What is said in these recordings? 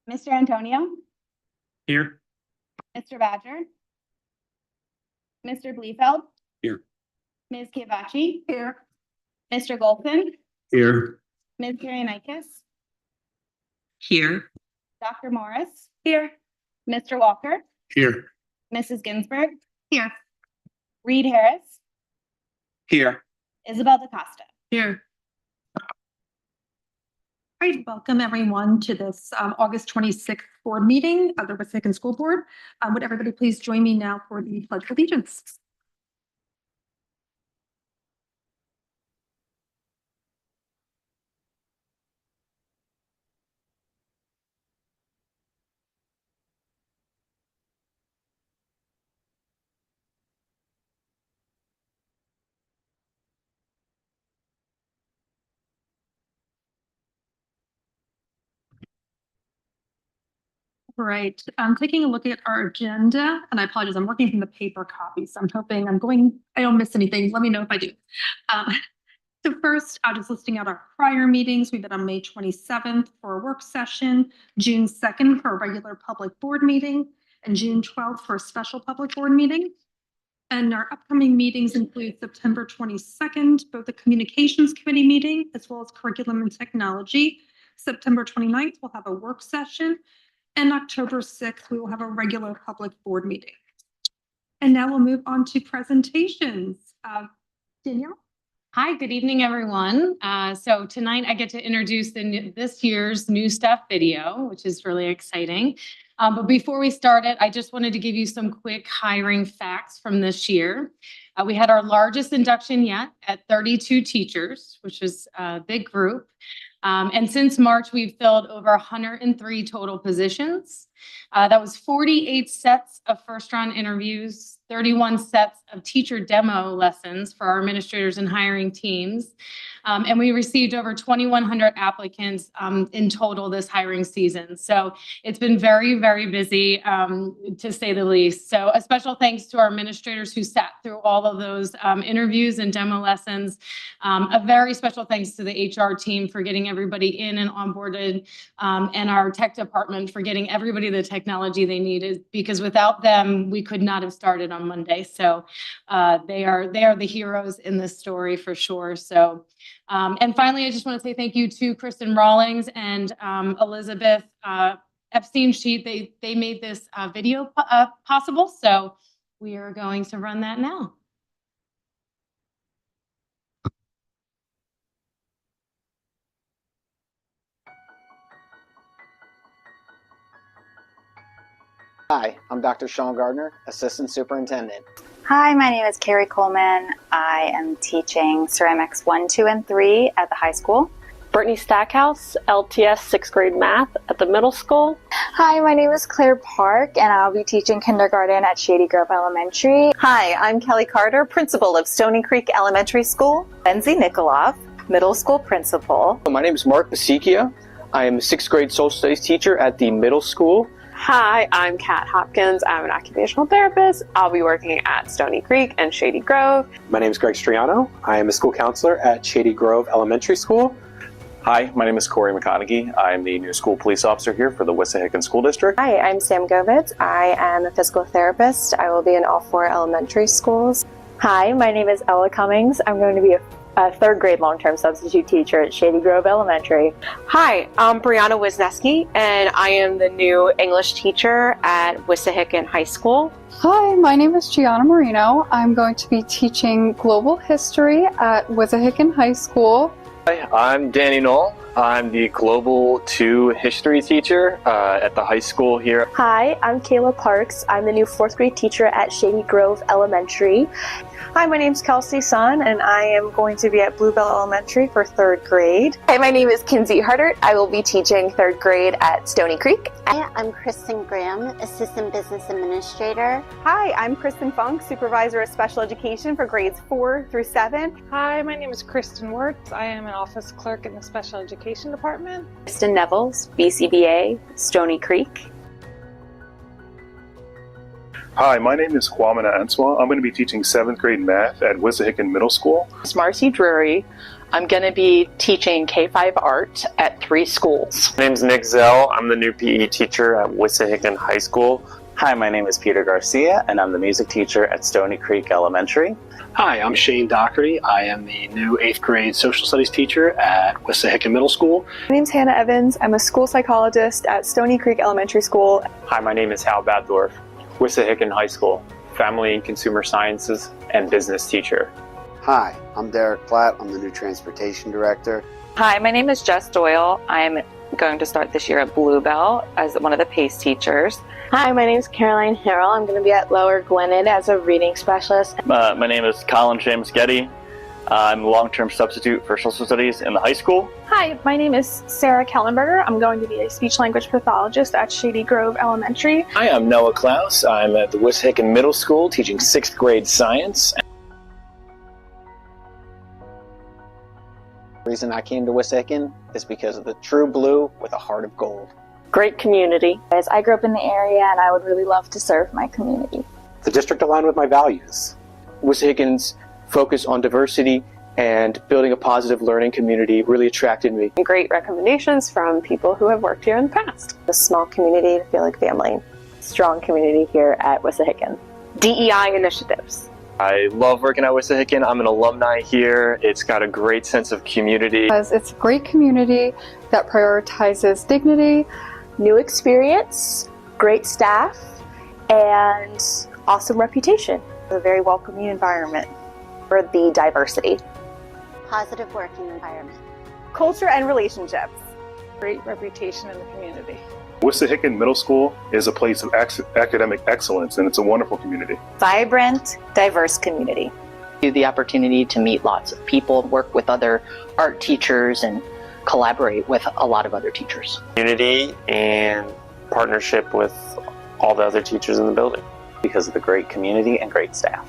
Mr. Antonio, Here. Mr. Badger, Mr. Bleefeld, Here. Ms. Kiavachi, Here. Mr. Golfin, Here. Ms. Kiriakis, Here. Dr. Morris, Here. Mr. Walker, Here. Mrs. Ginsburg, Here. Reed Harris, Here. Isabel DaCosta. Here. All right, welcome everyone to this August 26th board meeting of the Wissahickon School Board. Would everybody please join me now for the Pledge of Allegiance? Right, I'm taking a look at our agenda, and I apologize, I'm working from the paper copy, so I'm hoping I don't miss anything. Let me know if I do. So first, just listing out our prior meetings. We've been on May 27th for a work session, June 2nd for a regular public board meeting, and June 12th for a special public board meeting. And our upcoming meetings include September 22nd, both the Communications Committee meeting as well as Curriculum and Technology. September 29th, we'll have a work session. And October 6th, we will have a regular public board meeting. And now we'll move on to presentations. Danielle? Hi, good evening, everyone. So tonight I get to introduce this year's New Stuff video, which is really exciting. But before we start it, I just wanted to give you some quick hiring facts from this year. We had our largest induction yet at 32 teachers, which was a big group. And since March, we've filled over 103 total positions. That was 48 sets of first-round interviews, 31 sets of teacher demo lessons for our administrators and hiring teams. And we received over 2,100 applicants in total this hiring season. So it's been very, very busy, to say the least. So a special thanks to our administrators who sat through all of those interviews and demo lessons. A very special thanks to the HR team for getting everybody in and onboarded, and our tech department for getting everybody the technology they needed, because without them, we could not have started on Monday. So they are the heroes in this story for sure. So and finally, I just want to say thank you to Kristen Rawlings and Elizabeth Epstein. They made this video possible. So we are going to run that now. Hi, I'm Dr. Sean Gardner, Assistant Superintendent. Hi, my name is Carrie Coleman. I am teaching Ceramics 1, 2, and 3 at the high school. Brittany Stackhouse, LTS 6th grade math at the middle school. Hi, my name is Claire Park, and I'll be teaching kindergarten at Shady Grove Elementary. Hi, I'm Kelly Carter, principal of Stony Creek Elementary School. Lindsay Nikolov, middle school principal. My name is Mark Basikia. I am a 6th grade social studies teacher at the middle school. Hi, I'm Kat Hopkins. I'm an occupational therapist. I'll be working at Stony Creek and Shady Grove. My name is Greg Striano. I am a school counselor at Shady Grove Elementary School. Hi, my name is Corey McConaughey. I'm the new school police officer here for the Wissahickon School District. Hi, I'm Sam Govitz. I am a physical therapist. I will be in all 4 elementary schools. Hi, my name is Ella Cummings. I'm going to be a 3rd grade long-term substitute teacher at Shady Grove Elementary. Hi, I'm Brianna Wisniewski, and I am the new English teacher at Wissahickon High School. Hi, my name is Gianna Marino. I'm going to be teaching global history at Wissahickon High School. Hi, I'm Danny Knoll. I'm the Global 2 history teacher at the high school here. Hi, I'm Kayla Parks. I'm the new 4th grade teacher at Shady Grove Elementary. Hi, my name's Kelsey Sun, and I am going to be at Bluebell Elementary for 3rd grade. Hi, my name is Kinsey Hartert. I will be teaching 3rd grade at Stony Creek. Hi, I'm Kristen Graham, Assistant Business Administrator. Hi, I'm Kristen Funk, Supervisor of Special Education for grades 4 through 7. Hi, my name is Kristen Wirtz. I am an office clerk in the Special Education Department. Kristen Nevels, BCBA, Stony Creek. Hi, my name is Kwamina Answa. I'm going to be teaching 7th grade math at Wissahickon Middle School. It's Marcy Drury. I'm going to be teaching K-5 art at 3 schools. My name's Nick Zell. I'm the new PE teacher at Wissahickon High School. Hi, my name is Peter Garcia, and I'm the music teacher at Stony Creek Elementary. Hi, I'm Shane Dockery. I am the new 8th grade social studies teacher at Wissahickon Middle School. My name's Hannah Evans. I'm a school psychologist at Stony Creek Elementary School. Hi, my name is Hal Baddorf, Wissahickon High School, Family and Consumer Sciences and Business teacher. Hi, I'm Derek Platt. I'm the new transportation director. Hi, my name is Jess Doyle. I'm going to start this year at Bluebell as one of the PACE teachers. Hi, my name is Caroline Harrell. I'm going to be at Lower Gwinnett as a reading specialist. My name is Colin James Getty. I'm a long-term substitute for social studies in the high school. Hi, my name is Sarah Kellenberger. I'm going to be a speech-language pathologist at Shady Grove Elementary. Hi, I'm Noah Klaus. I'm at the Wissahickon Middle School teaching 6th grade science. The reason I came to Wissahickon is because of the true blue with a heart of gold. Great community. As I grew up in the area and I would really love to serve my community. The district aligned with my values. Wissahickon's focus on diversity and building a positive learning community really attracted me. Great recommendations from people who have worked here in the past. A small community to feel like family. Strong community here at Wissahickon. DEI initiatives. I love working at Wissahickon. I'm an alumni here. It's got a great sense of community. It's a great community that prioritizes dignity, new experience, great staff, and awesome reputation. A very welcoming environment for the diversity. Positive working environment. Culture and relationships. Great reputation in the community. Wissahickon Middle School is a place of academic excellence, and it's a wonderful community. Vibrant, diverse community. The opportunity to meet lots of people, work with other art teachers, and collaborate with a lot of other teachers. Community and partnership with all the other teachers in the building. Because of the great community and great staff.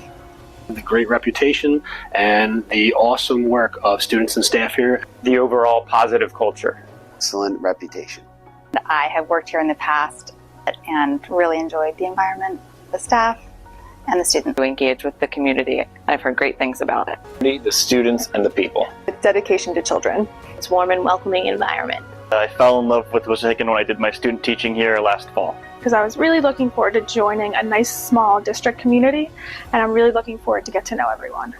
The great reputation and the awesome work of students and staff here. The overall positive culture. Excellent reputation. I have worked here in the past and really enjoyed the environment, the staff, and the students. To engage with the community. I've heard great things about it. The students and the people. Dedication to children. It's a warm and welcoming environment. I fell in love with Wissahickon when I did my student teaching here last fall. Because I was really looking forward to joining a nice small district community, and I'm really looking forward to get to know everyone.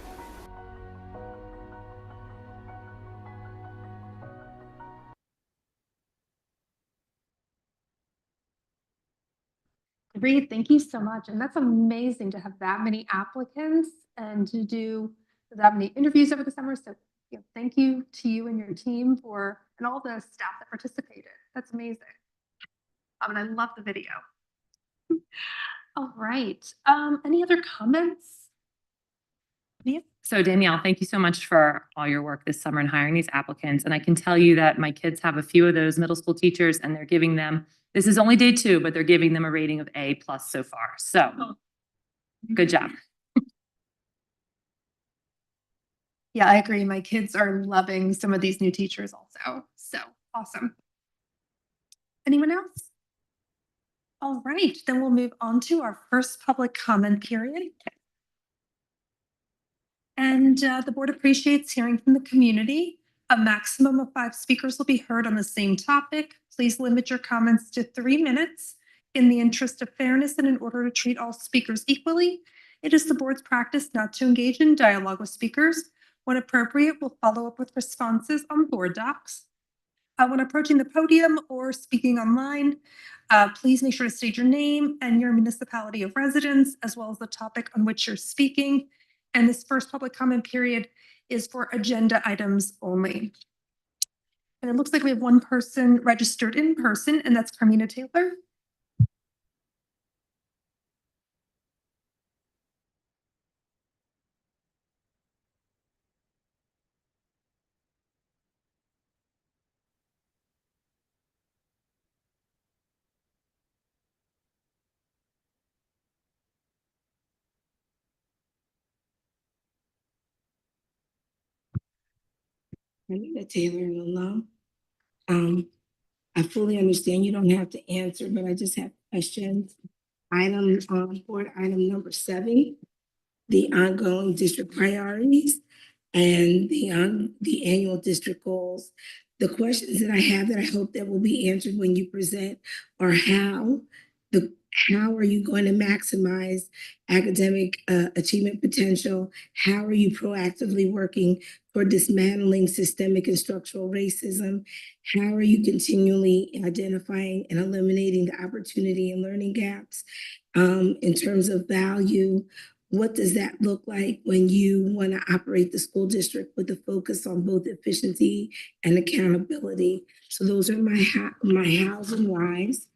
Great, thank you so much. And that's amazing to have that many applicants and to do that many interviews over the summer. So thank you to you and your team and all the staff that participated. That's amazing. And I love the video. All right. Any other comments? So Danielle, thank you so much for all your work this summer in hiring these applicants. And I can tell you that my kids have a few of those middle school teachers and they're giving them, this is only day 2, but they're giving them a rating of A+ so far. So good job. Yeah, I agree. My kids are loving some of these new teachers also. So awesome. Anyone else? All right, then we'll move on to our first public comment period. And the board appreciates hearing from the community. A maximum of 5 speakers will be heard on the same topic. Please limit your comments to 3 minutes. In the interest of fairness and in order to treat all speakers equally, it is the board's practice not to engage in dialogue with speakers. When appropriate, we'll follow up with responses on board docs. When approaching the podium or speaking online, please make sure to state your name and your municipality of residence, as well as the topic on which you're speaking. And this first public comment period is for agenda items only. And it looks like we have one person registered in person, and that's Carmina Taylor. Carmina Taylor, hello. I fully understand you don't have to answer, but I just have questions. Board item number 7, the ongoing district priorities and the annual district goals. The questions that I have that I hope that will be answered when you present are how are you going to maximize academic achievement potential? How are you proactively working toward dismantling systemic and structural racism? How are you continually identifying and eliminating the opportunity and learning gaps? In terms of value, what does that look like when you want to operate the school district with a focus on both efficiency and accountability? So those are my hows and whys.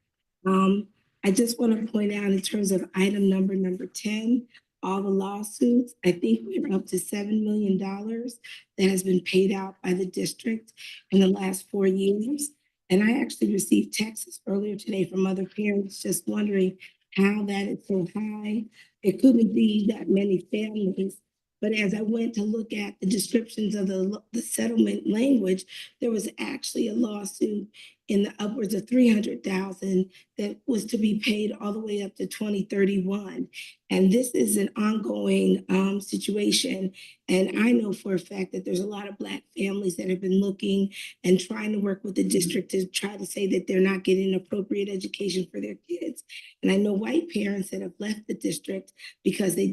I just want to point out in terms of item number 10, all the lawsuits, I think we're up to $7 million that has been paid out by the district in the last 4 years. And I actually received texts earlier today from other parents just wondering how that is so high. It couldn't be that many families. But as I went to look at the descriptions of the settlement language, there was actually a lawsuit in the upwards of $300,000 that was to be paid all the way up to 2031. And this is an ongoing situation. And I know for a fact that there's a lot of Black families that have been looking and trying to work with the district to try to say that they're not getting an appropriate education for their kids. And I know white parents that have left the district because they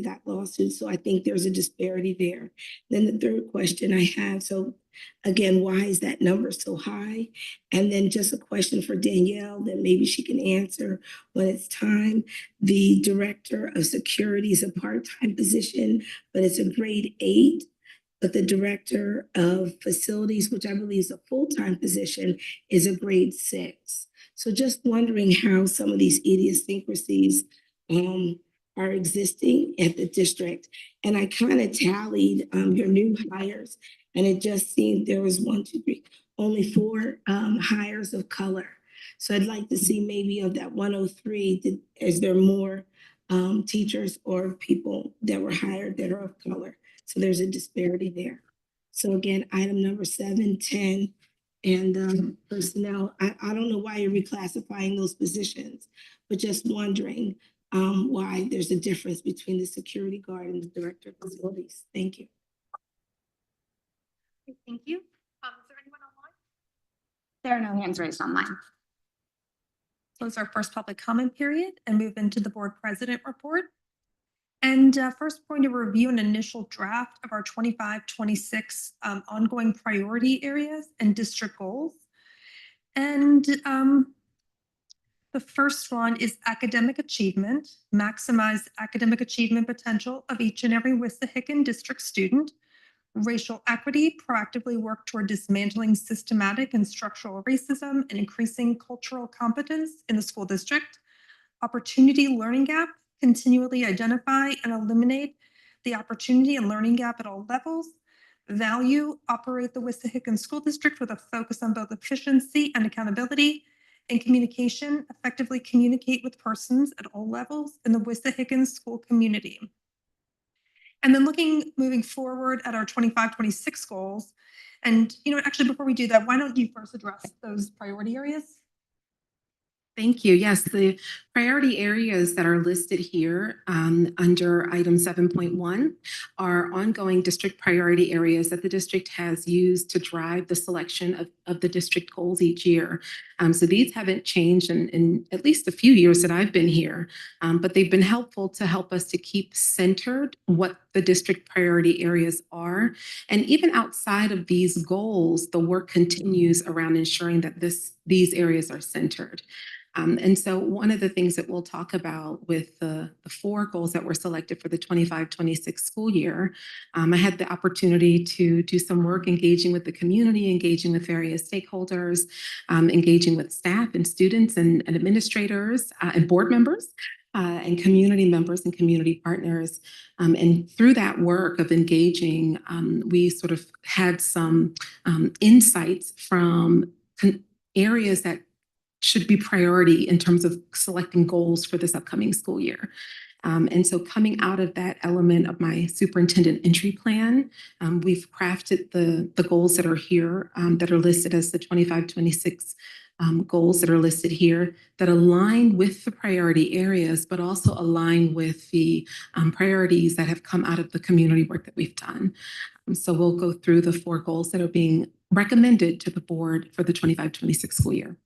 got lawsuits. So I think there's a disparity there. Then the third question I have, so again, why is that number so high? And then just a question for Danielle that maybe she can answer when it's time. The director of security is a part-time position, but it's a grade 8. But the director of facilities, which I believe is a full-time position, is a grade 6. So just wondering how some of these idiosyncrasies are existing at the district. And I kind of tallied your new hires, and it just seemed there was 1, 2, 3, only 4 hires of color. So I'd like to see maybe of that 103, is there more teachers or people that were hired that are of color? So there's a disparity there. So again, item number 7, 10, and personnel. I don't know why you're reclassifying those positions, but just wondering why there's a difference between the security guard and the director of facilities. Thank you. Thank you. Is there anyone online? There are no hands raised online. Close our first public comment period and move into the board president report. And first, going to review an initial draft of our 25-26 ongoing priority areas and district goals. And the first one is academic achievement, maximize academic achievement potential of each and every Wissahickon district student. Racial equity, proactively work toward dismantling systematic and structural racism and increasing cultural competence in the school district. Opportunity learning gap, continually identify and eliminate the opportunity and learning gap at all levels. Value, operate the Wissahickon School District with a focus on both efficiency and accountability. And communication, effectively communicate with persons at all levels in the Wissahickon school community. And then moving forward at our 25-26 goals. And, actually, before we do that, why don't you first address those priority areas? Thank you. Yes, the priority areas that are listed here under item 7.1 are ongoing district priority areas that the district has used to drive the selection of the district goals each year. So these haven't changed in at least a few years that I've been here, but they've been helpful to help us to keep centered what the district priority areas are. And even outside of these goals, the work continues around ensuring that these areas are centered. And so one of the things that we'll talk about with the 4 goals that were selected for the 25-26 school year, I had the opportunity to do some work engaging with the community, engaging with various stakeholders, engaging with staff and students and administrators and board members. And community members and community partners. And through that work of engaging, we sort of had some insights from areas that should be priority in terms of selecting goals for this upcoming school year. And so coming out of that element of my superintendent entry plan, we've crafted the goals that are here that are listed as the 25-26 goals that are listed here that align with the priority areas, but also align with the priorities that have come out of the community work that we've done. So we'll go through the 4 goals that are being recommended to the board for the 25-26 school year.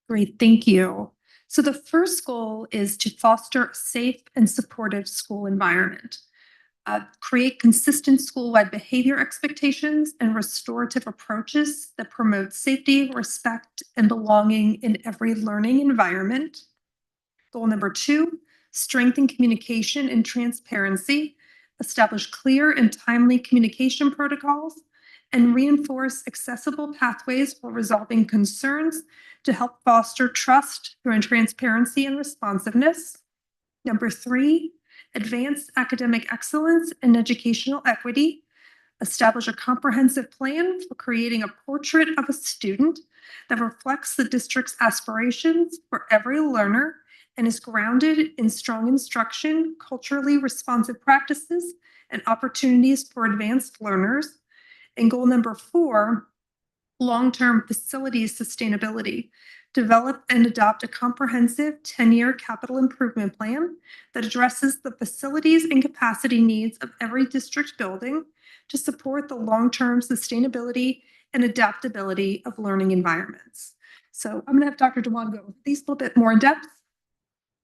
Great, thank you. So the first goal is to foster a safe and supportive school environment. Create consistent school-wide behavior expectations and restorative approaches that promote safety, respect, and belonging in every learning environment. Goal number 2, strengthen communication and transparency, establish clear and timely communication protocols, and reinforce accessible pathways for resolving concerns to help foster trust through transparency and responsiveness. Number 3, advance academic excellence and educational equity. Establish a comprehensive plan for creating a portrait of a student that reflects the district's aspirations for every learner and is grounded in strong instruction, culturally responsive practices, and opportunities for advanced learners. And goal number 4, long-term facilities sustainability. Develop and adopt a comprehensive 10-year capital improvement plan that addresses the facilities and capacity needs of every district building to support the long-term sustainability and adaptability of learning environments. So I'm going to have Dr. Dewan go over these a little bit more in depth.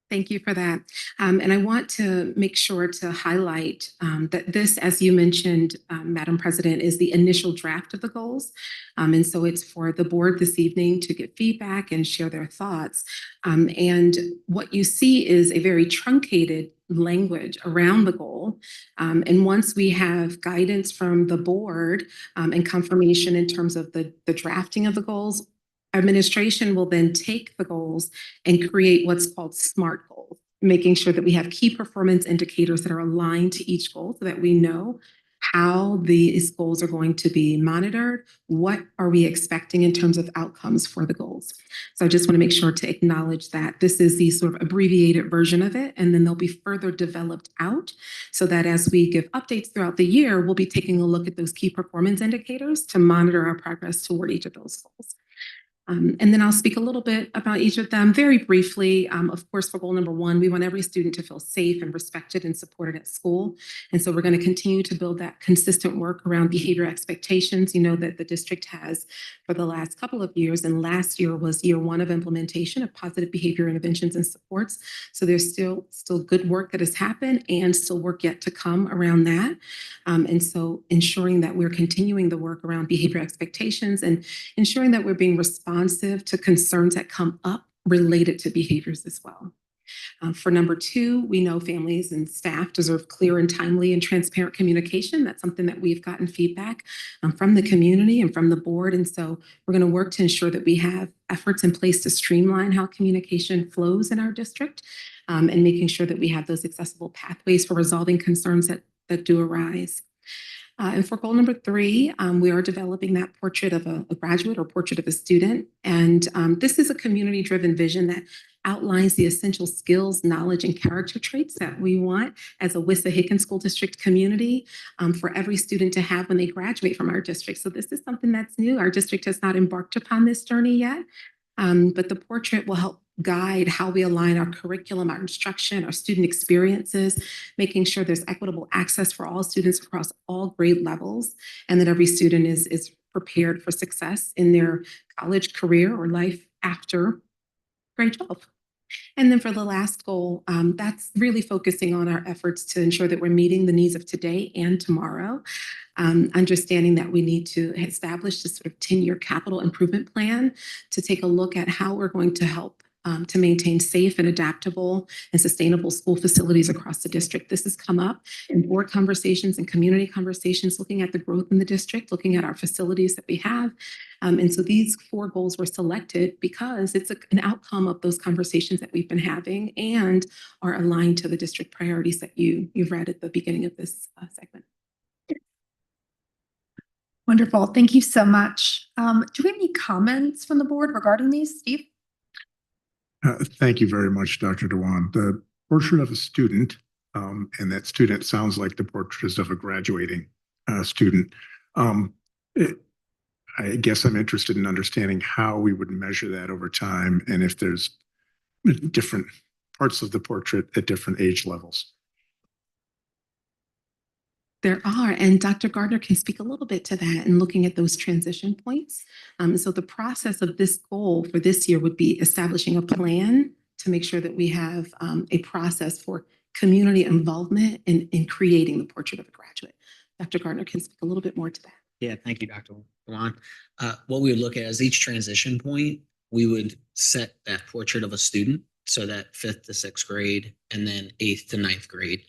Thank you for that. And I want to make sure to highlight that this, as you mentioned, Madam President, is the initial draft of the goals. And so it's for the board this evening to get feedback and share their thoughts. And what you see is a very truncated language around the goal. And once we have guidance from the board and confirmation in terms of the drafting of the goals, administration will then take the goals and create what's called SMART goals, making sure that we have key performance indicators that are aligned to each goal so that we know how these goals are going to be monitored. What are we expecting in terms of outcomes for the goals? So I just want to make sure to acknowledge that this is the sort of abbreviated version of it, and then they'll be further developed out so that as we give updates throughout the year, we'll be taking a look at those key performance indicators to monitor our progress toward each of those goals. And then I'll speak a little bit about each of them very briefly. Of course, for goal number 1, we want every student to feel safe and respected and supported at school. And so we're going to continue to build that consistent work around behavior expectations. You know that the district has for the last couple of years, and last year was year 1 of implementation of positive behavior interventions and supports. So there's still good work that has happened and still work yet to come around that. And so ensuring that we're continuing the work around behavior expectations and ensuring that we're being responsive to concerns that come up related to behaviors as well. For number 2, we know families and staff deserve clear and timely and transparent communication. That's something that we've gotten feedback from the community and from the board. And so we're going to work to ensure that we have efforts in place to streamline how communication flows in our district and making sure that we have those accessible pathways for resolving concerns that do arise. And for goal number 3, we are developing that portrait of a graduate or portrait of a student. And this is a community-driven vision that outlines the essential skills, knowledge, and character traits that we want as a Wissahickon School District community for every student to have when they graduate from our district. So this is something that's new. Our district has not embarked upon this journey yet, but the portrait will help guide how we align our curriculum, our instruction, our student experiences, making sure there's equitable access for all students across all grade levels, and that every student is prepared for success in their college career or life after grade 12. And then for the last goal, that's really focusing on our efforts to ensure that we're meeting the needs of today and tomorrow, understanding that we need to establish this sort of 10-year capital improvement plan to take a look at how we're going to help to maintain safe and adaptable and sustainable school facilities across the district. This has come up in board conversations and community conversations, looking at the growth in the district, looking at our facilities that we have. And so these 4 goals were selected because it's an outcome of those conversations that we've been having and are aligned to the district priorities that you've read at the beginning of this segment. Wonderful. Thank you so much. Do we have any comments from the board regarding these, Steve? Thank you very much, Dr. Dewan. The portrait of a student, and that student sounds like the portrait of a graduating student. I guess I'm interested in understanding how we would measure that over time and if there's different parts of the portrait at different age levels. There are, and Dr. Gardner can speak a little bit to that and looking at those transition points. So the process of this goal for this year would be establishing a plan to make sure that we have a process for community involvement in creating the portrait of a graduate. Dr. Gardner can speak a little bit more to that. Yeah, thank you, Dr. Dewan. What we would look at is each transition point, we would set that portrait of a student, so that 5th to 6th grade, and then 8th to 9th grade.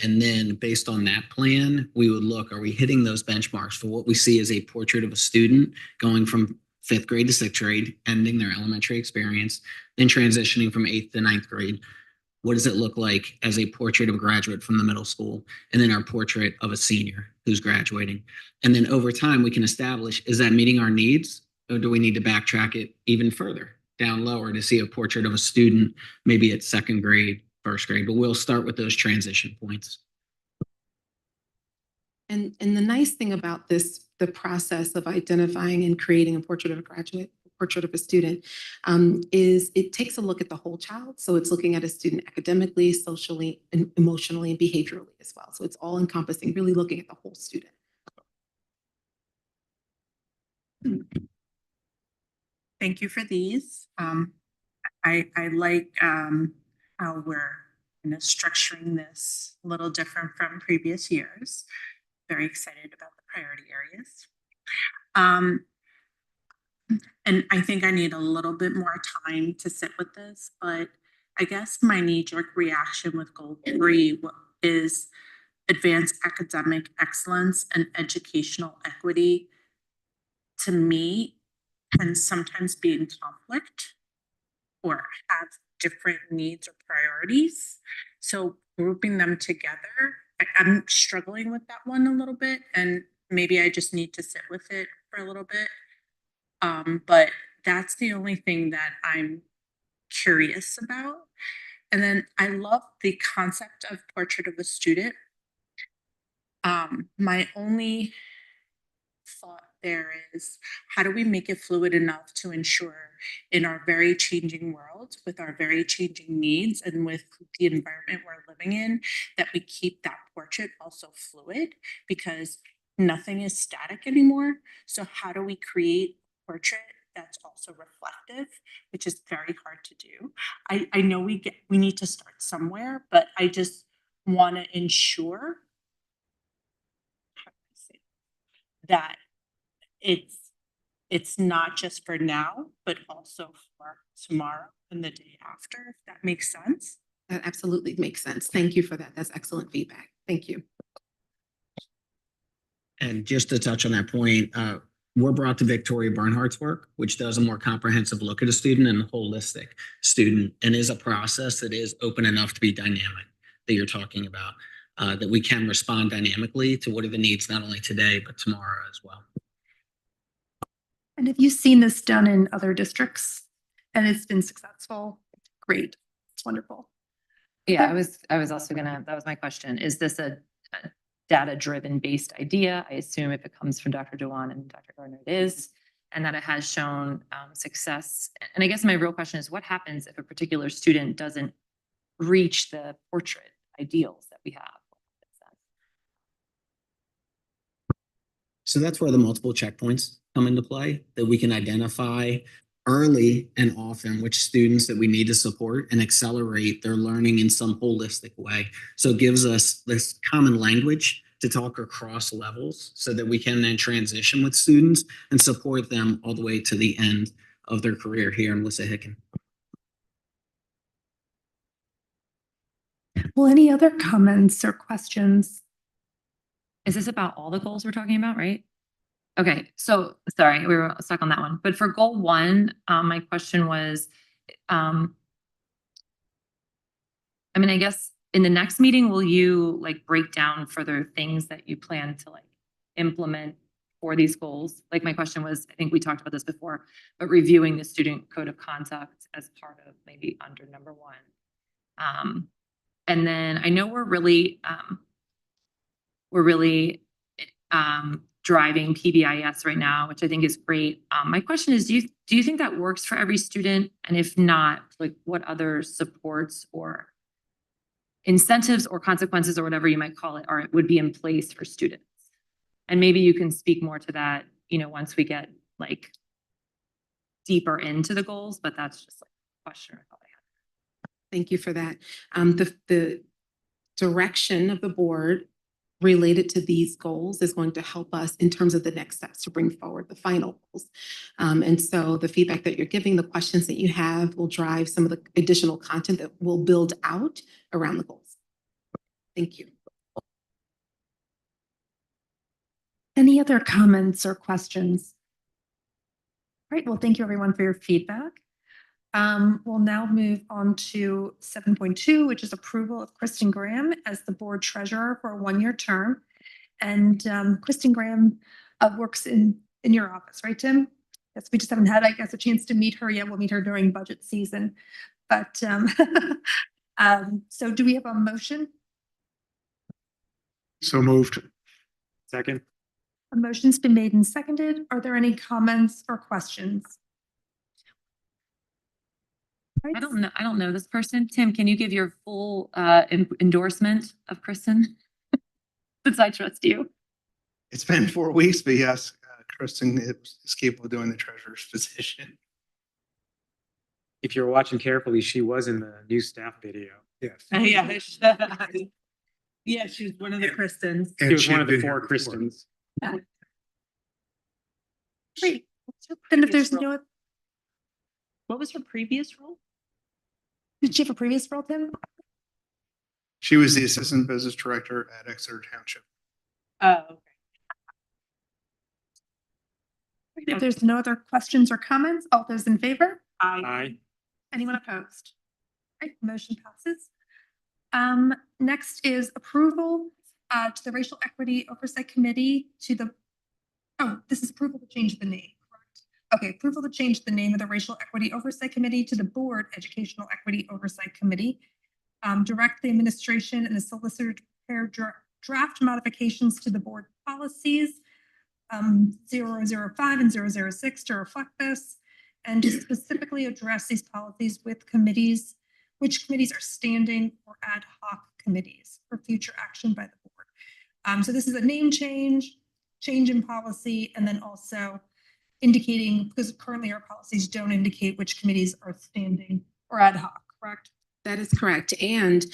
And then based on that plan, we would look, are we hitting those benchmarks for what we see as a portrait of a student going from 5th grade to 6th grade, ending their elementary experience, then transitioning from 8th to 9th grade. What does it look like as a portrait of a graduate from the middle school? And then our portrait of a senior who's graduating. And then over time, we can establish, is that meeting our needs? Or do we need to backtrack it even further down lower to see a portrait of a student, maybe at 2nd grade, 1st grade? But we'll start with those transition points. And the nice thing about this, the process of identifying and creating a portrait of a graduate, portrait of a student, is it takes a look at the whole child. So it's looking at a student academically, socially, and emotionally, and behaviorally as well. So it's all encompassing, really looking at the whole student. Thank you for these. I like how we're structuring this a little different from previous years. Very excited about the priority areas. And I think I need a little bit more time to sit with this, but I guess my knee-jerk reaction with goal 3 is advanced academic excellence and educational equity. To me, can sometimes be in conflict or have different needs or priorities. So grouping them together, I'm struggling with that one a little bit, and maybe I just need to sit with it for a little bit. But that's the only thing that I'm curious about. And then I love the concept of portrait of a student. My only thought there is, how do we make it fluid enough to ensure in our very changing world, with our very changing needs and with the environment we're living in, that we keep that portrait also fluid, because nothing is static anymore. So how do we create a portrait that's also reflective, which is very hard to do. I know we need to start somewhere, but I just want to ensure that it's not just for now, but also for tomorrow and the day after, if that makes sense. That absolutely makes sense. Thank you for that. That's excellent feedback. Thank you. And just to touch on that point, we're brought to Victoria Bernhardt's work, which does a more comprehensive look at a student and a holistic student, and is a process that is open enough to be dynamic, that you're talking about, that we can respond dynamically to what are the needs not only today, but tomorrow as well. And have you seen this done in other districts and it's been successful? Great. It's wonderful. Yeah, I was also gonna, that was my question. Is this a data-driven based idea? I assume if it comes from Dr. Dewan and Dr. Gardner, it is, and that it has shown success. And I guess my real question is, what happens if a particular student doesn't reach the portrait ideals that we have? So that's where the multiple checkpoints come into play, that we can identify early and often which students that we need to support and accelerate their learning in some holistic way. So it gives us this common language to talk across levels so that we can then transition with students and support them all the way to the end of their career here in Wissahickon. Well, any other comments or questions? Is this about all the goals we're talking about, right? Okay, so sorry, we were stuck on that one. But for goal 1, my question was, I mean, I guess in the next meeting, will you like break down further things that you plan to like implement for these goals? Like my question was, I think we talked about this before, but reviewing the student code of conduct as part of maybe under number 1. And then I know we're really driving PBIS right now, which I think is great. My question is, do you think that works for every student? And if not, like what other supports or incentives or consequences or whatever you might call it would be in place for students? And maybe you can speak more to that, once we get like deeper into the goals, but that's just like a question I thought I had. Thank you for that. The direction of the board related to these goals is going to help us in terms of the next steps to bring forward the final goals. And so the feedback that you're giving, the questions that you have will drive some of the additional content that we'll build out around the goals. Thank you. Any other comments or questions? All right, well, thank you everyone for your feedback. We'll now move on to 7.2, which is approval of Kristen Graham as the board treasurer for a 1-year term. And Kristen Graham works in your office, right, Tim? Yes, we just haven't had, I guess, a chance to meet her yet. We'll meet her during budget season. But so do we have a motion? So moved. Second. A motion's been made and seconded. Are there any comments or questions? I don't know this person. Tim, can you give your full endorsement of Kristen? Since I trust you. It's been 4 weeks, but yes, Kristen is capable of doing the treasurer's position. If you're watching carefully, she was in the new staff video. Yes. Yeah. Yeah, she was one of the Kristens. She was one of the 4 Kristens. Great. Then if there's no, What was her previous role? did you have a previous role, Tim? She was the assistant business director at Exeter Township. Oh, okay. If there's no other questions or comments, all those in favor? Aye. Anyone opposed? Right, motion passes. Next is approval to the Racial Equity Oversight Committee this is approval to change the name, correct? Okay, approval to change the name of the Racial Equity Oversight Committee to the Board Educational Equity Oversight Committee. Direct the administration and the solicitor to prepare draft modifications to the board policies 005 and 006 to reflect this, and to specifically address these policies with committees, which committees are standing or ad hoc committees for future action by the board. So this is a name change in policy, and then also indicating, because currently our policies don't indicate which committees are standing or ad hoc, correct? That is correct. And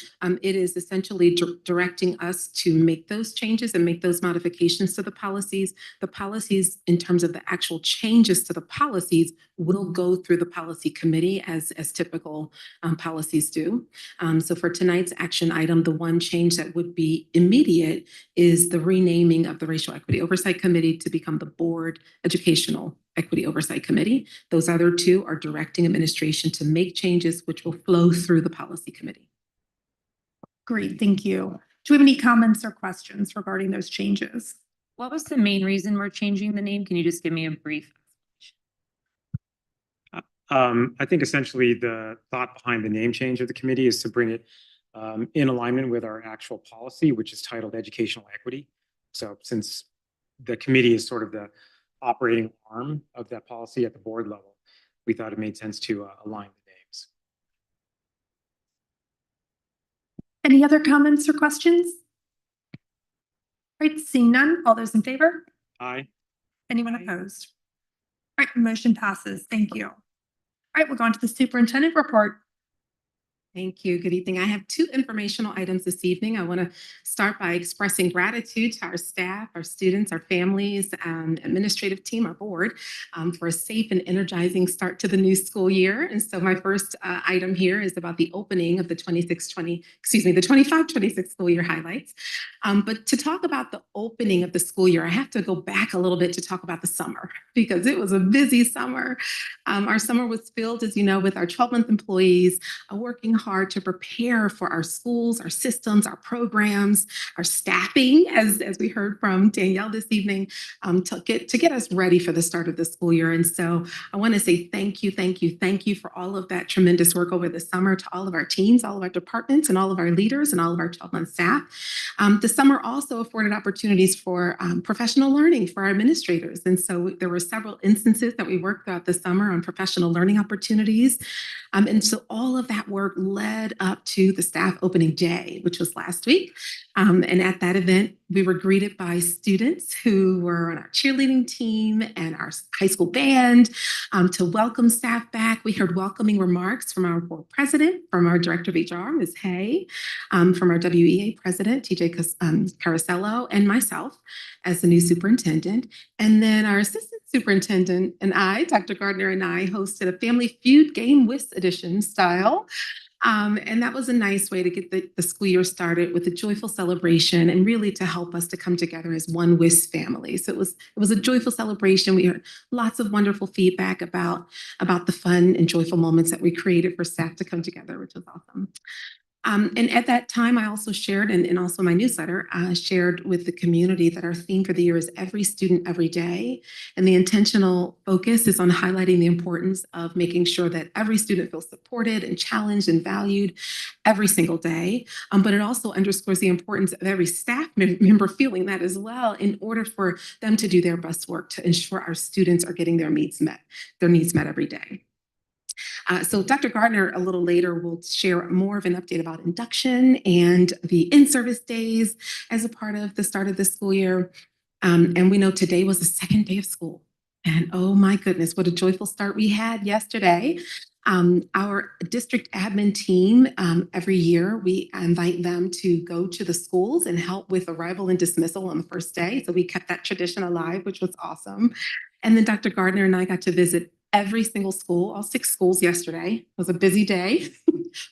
it is essentially directing us to make those changes and make those modifications to the policies. The policies, in terms of the actual changes to the policies, will go through the policy committee as typical policies do. So for tonight's action item, the one change that would be immediate is the renaming of the Racial Equity Oversight Committee to become the Board Educational Equity Oversight Committee. Those other 2 are directing administration to make changes which will flow through the policy committee. Great, thank you. Do we have any comments or questions regarding those changes? What was the main reason we're changing the name? Can you just give me a brief? I think essentially the thought behind the name change of the committee is to bring it in alignment with our actual policy, which is titled Educational Equity. So since the committee is sort of the operating arm of that policy at the board level, we thought it made sense to align the names. Any other comments or questions? All right, seeing none, all those in favor? Aye. Anyone opposed? All right, motion passes. Thank you. All right, we'll go on to the superintendent report. Thank you. Good evening. I have 2 informational items this evening. I want to start by expressing gratitude to our staff, our students, our families, administrative team, our board, for a safe and energizing start to the new school year. And so my first item here is about the opening of the 25-26 school year highlights. But to talk about the opening of the school year, I have to go back a little bit to talk about the summer, because it was a busy summer. Our summer was filled, as you know, with our 12-month employees working hard to prepare for our schools, our systems, our programs, our staffing, as we heard from Danielle this evening, to get us ready for the start of the school year. And so I want to say thank you for all of that tremendous work over the summer to all of our teams, all of our departments, and all of our leaders, and all of our 12-month staff. The summer also afforded opportunities for professional learning for our administrators. And so there were several instances that we worked throughout the summer on professional learning opportunities. And so all of that work led up to the staff opening day, which was last week. And at that event, we were greeted by students who were on our cheerleading team and our high school band to welcome staff back. We heard welcoming remarks from our board president, from our director of HR, Ms. Hay, from our WEA president, TJ Carasello, and myself as the new superintendent. And then our assistant superintendent and I, Dr. Gardner, and I hosted a Family Feud game whist edition style. And that was a nice way to get the school year started with a joyful celebration and really to help us to come together as one WIS family. So it was a joyful celebration. We heard lots of wonderful feedback about the fun and joyful moments that we created for staff to come together, which was awesome. And at that time, I also shared, and also my newsletter, shared with the community that our theme for the year is Every Student, Every Day. And the intentional focus is on highlighting the importance of making sure that every student feels supported and challenged and valued every single day. But it also underscores the importance of every staff member feeling that as well in order for them to do their best work to ensure our students are getting their needs met every day. So Dr. Gardner, a little later, will share more of an update about induction and the in-service days as a part of the start of the school year. And we know today was the second day of school. And oh my goodness, what a joyful start we had yesterday. Our district admin team, every year, we invite them to go to the schools and help with arrival and dismissal on the first day. So we kept that tradition alive, which was awesome. And then Dr. Gardner and I got to visit every single school, all 6 schools yesterday. It was a busy day.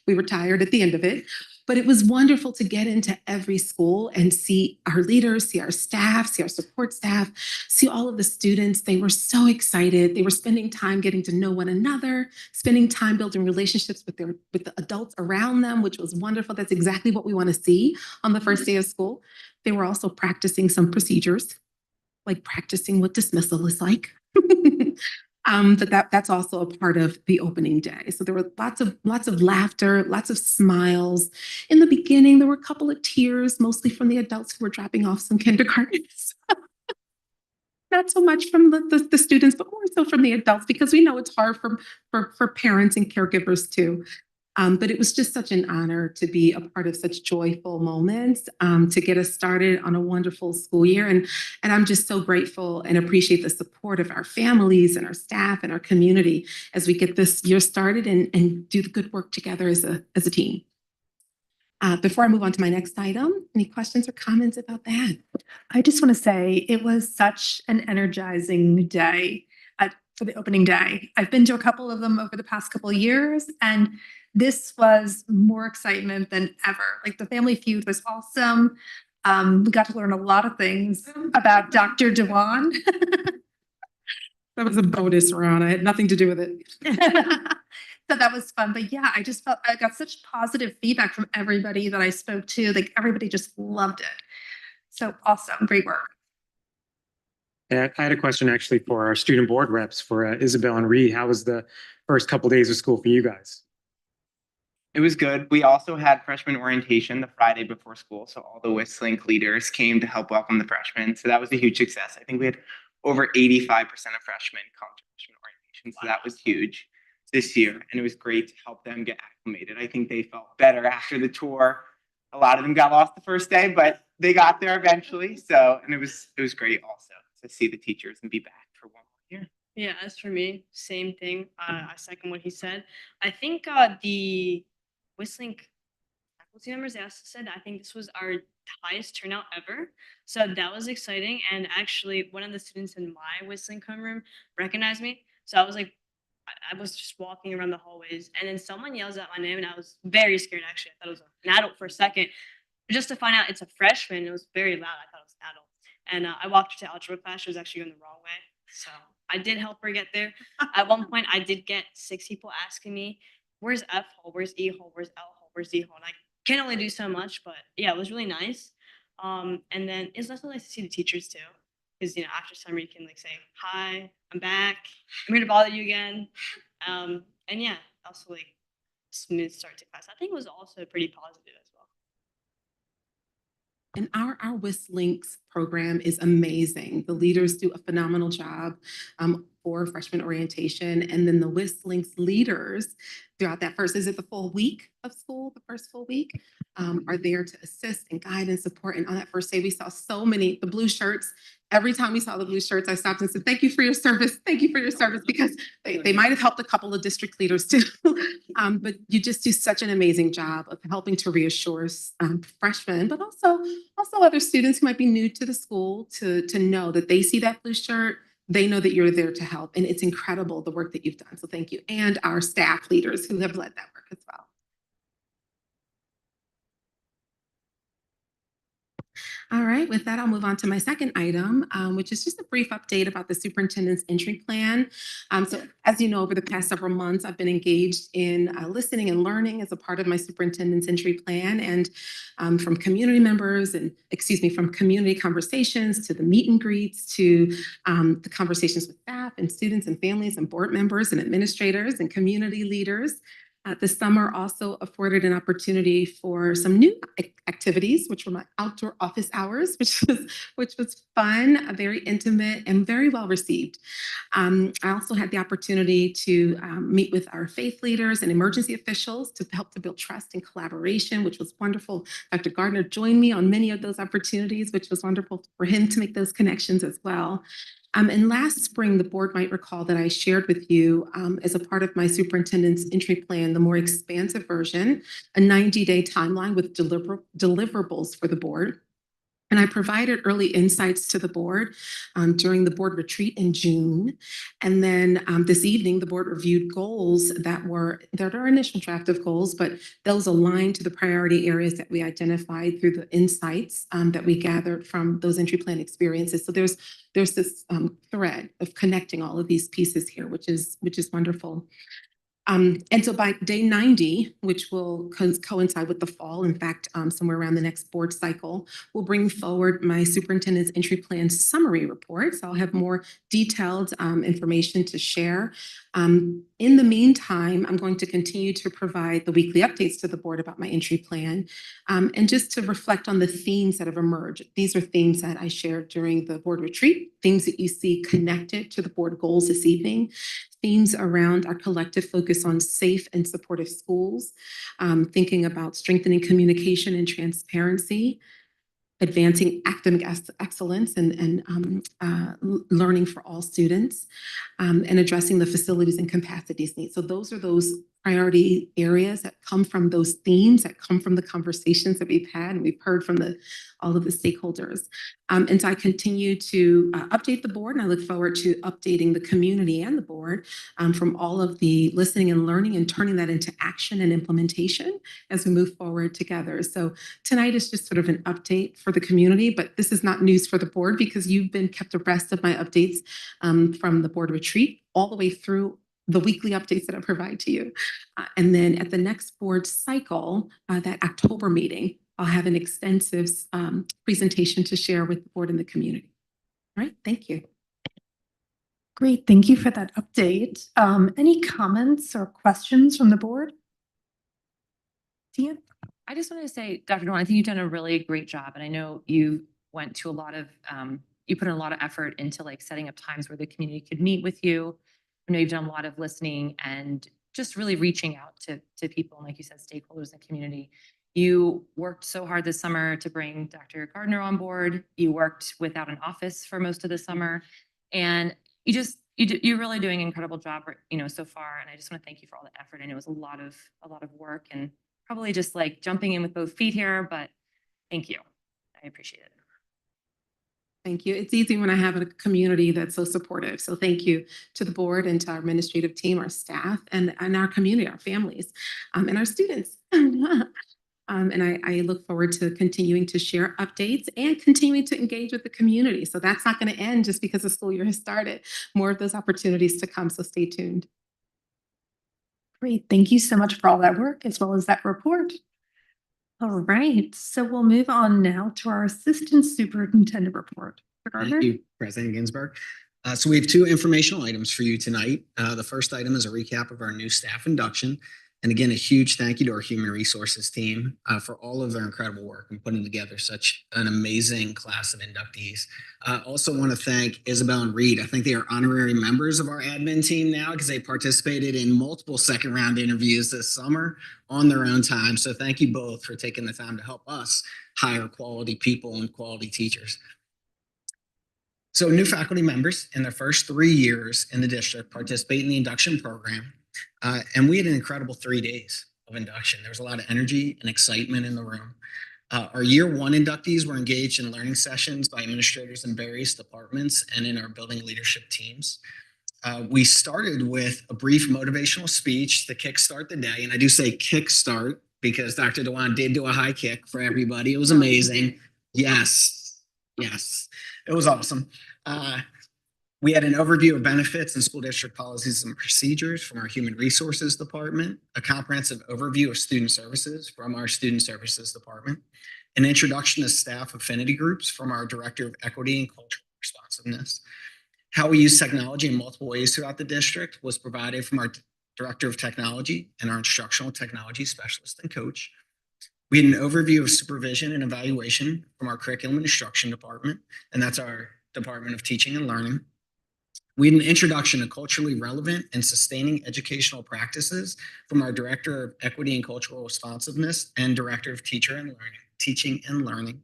We were tired at the end of it, but it was wonderful to get into every school and see our leaders, see our staff, see our support staff, see all of the students. They were so excited. They were spending time getting to know one another, spending time building relationships with the adults around them, which was wonderful. That's exactly what we want to see on the first day of school. They were also practicing some procedures, like practicing what dismissal is like. But that's also a part of the opening day. So there were lots of laughter, lots of smiles. In the beginning, there were a couple of tears, mostly from the adults who were dropping off some kindergartners. Not so much from the students, but more so from the adults, because we know it's hard for parents and caregivers too. But it was just such an honor to be a part of such joyful moments, to get us started on a wonderful school year. And I'm just so grateful and appreciate the support of our families and our staff and our community as we get this year started and do the good work together as a team. Before I move on to my next item, any questions or comments about that? I just want to say it was such an energizing day for the opening day. I've been to a couple of them over the past couple of years, and this was more excitement than ever. Like the Family Feud was awesome. We got to learn a lot of things about Dr. Dewan. That was a bonus round. I had nothing to do with it. So that was fun. But yeah, I just felt I got such positive feedback from everybody that I spoke to. Like everybody just loved it. So awesome. Great work. I had a question actually for our student board reps for Isabel and Reed. How was the first couple days of school for you guys? It was good. We also had freshman orientation the Friday before school. So all the WISLink leaders came to help welcome the freshmen. So that was a huge success. I think we had over 85% of freshmen come to freshman orientation. So that was huge this year. And it was great to help them get acclimated. I think they felt better after the tour. A lot of them got lost the first day, but they got there eventually. So, and it was great also to see the teachers and be back for one more year. Yeah, as for me, same thing. I second what he said. I think the WISLink faculty members, they also said, I think this was our highest turnout ever. So that was exciting. And actually, one of the students in my WISLink homeroom recognized me. So I was like, I was just walking around the hallways, and then someone yells out my name, and I was very scared, actually. I thought it was an adult for a second. But just to find out it's a freshman, it was very loud. I thought it was an adult. And I walked to algebra class. She was actually going the wrong way. So I did help her get there. At one point, I did get 6 people asking me where's F hole, where's E hole, where's L hole, where's D hole. And I can only do so much, but yeah, it was really nice. And then it's also nice to see the teachers too, because after summer you can like say, "Hi, I'm back. I'm here to bother you again." And yeah, also like smooth start to class. I think it was also pretty positive as well. And our WIS Links program is amazing. The leaders do a phenomenal job for freshman orientation. And then the WIS Links leaders throughout that first, is it the full week of school, the first full week, are there to assist and guide and support. And on that first day, we saw so many, the blue shirts. Every time we saw the blue shirts, I stopped and said, "Thank you for your service. Thank you for your service," because they might have helped a couple of district leaders too. But you just do such an amazing job of helping to reassure freshmen, but also other students who might be new to the school to know that they see that blue shirt, they know that you're there to help. And it's incredible the work that you've done. So thank you. And our staff leaders who have led that work as well. All right, with that, I'll move on to my second item, which is just a brief update about the superintendent's entry plan. So as you know, over the past several months, I've been engaged in listening and learning as a part of my superintendent's entry plan, and from community members and, from community conversations to the meet and greets to the conversations with staff and students and families and board members and administrators and community leaders. The summer also afforded an opportunity for some new activities, which were my outdoor office hours, which was fun, very intimate, and very well received. I also had the opportunity to meet with our faith leaders and emergency officials to help to build trust and collaboration, which was wonderful. Dr. Gardner joined me on many of those opportunities, which was wonderful for him to make those connections as well. And last spring, the board might recall that I shared with you as a part of my superintendent's entry plan, the more expansive version, a 90-day timeline with deliverables for the board. And I provided early insights to the board during the board retreat in June. And then this evening, the board reviewed goals that are our initial draft of goals, but those aligned to the priority areas that we identified through the insights that we gathered from those entry plan experiences. So there's this thread of connecting all of these pieces here, which is wonderful. And so by day 90, which will coincide with the fall, in fact, somewhere around the next board cycle, we'll bring forward my superintendent's entry plan summary report. So I'll have more detailed information to share. In the meantime, I'm going to continue to provide the weekly updates to the board about my entry plan, and just to reflect on the themes that have emerged. These are themes that I shared during the board retreat, themes that you see connected to the board goals this evening, themes around our collective focus on safe and supportive schools, thinking about strengthening communication and transparency, advancing academic excellence and learning for all students, and addressing the facilities and capacities needs. So those are those priority areas that come from those themes, that come from the conversations that we've had and we've heard from all of the stakeholders. And so I continue to update the board, and I look forward to updating the community and the board from all of the listening and learning and turning that into action and implementation as we move forward together. So tonight is just sort of an update for the community, but this is not news for the board because you've been kept abreast of my updates from the board retreat all the way through the weekly updates that I provide to you. And then at the next board cycle, that October meeting, I'll have an extensive presentation to share with the board and the community. All right, thank you. Great, thank you for that update. Any comments or questions from the board? Tia? I just wanted to say, Dr. Noel, I think you've done a really great job. And I know you went to a lot of, you put in a lot of effort into like setting up times where the community could meet with you. I know you've done a lot of listening and just really reaching out to people, and like you said, stakeholders in the community. You worked so hard this summer to bring Dr. Gardner on board. You worked without an office for most of the summer, and you're really doing an incredible job, so far. And I just want to thank you for all the effort. And it was a lot of work, and probably just like jumping in with both feet here, but thank you. I appreciate it. Thank you. It's easy when I have a community that's so supportive. So thank you to the board and to our administrative team, our staff, and our community, our families, and our students. And I look forward to continuing to share updates and continuing to engage with the community. So that's not going to end just because the school year has started. More of those opportunities to come, so stay tuned. Great. Thank you so much for all that work as well as that report. All right, so we'll move on now to our Assistant Superintendent report. Mr. Gardner? Thank you, President Ginsburg. So we have two informational items for you tonight. The first item is a recap of our new staff induction. And again, a huge thank you to our human resources team for all of their incredible work in putting together such an amazing class of inductees. I also want to thank Isabel and Reed. I think they are honorary members of our admin team now because they participated in multiple second round interviews this summer on their own time. So thank you both for taking the time to help us hire quality people and quality teachers. So new faculty members in their first 3 years in the district participate in the induction program. And we had an incredible 3 days of induction. There was a lot of energy and excitement in the room. Our year one inductees were engaged in learning sessions by administrators in various departments and in our building leadership teams. We started with a brief motivational speech to kickstart the day. And I do say kickstart because Dr. Dewan did do a high kick for everybody. It was amazing. Yes, yes, it was awesome. We had an overview of benefits and school district policies and procedures from our human resources department, a comprehensive overview of student services from our student services department, an introduction to staff affinity groups from our director of equity and cultural responsiveness. How we use technology in multiple ways throughout the district was provided from our director of technology and our instructional technology specialist and coach. We had an overview of supervision and evaluation from our curriculum and instruction department, and that's our Department of Teaching and Learning. We had an introduction to culturally relevant and sustaining educational practices from our Director of Equity and Cultural Responsiveness and Director of Teaching and Learning.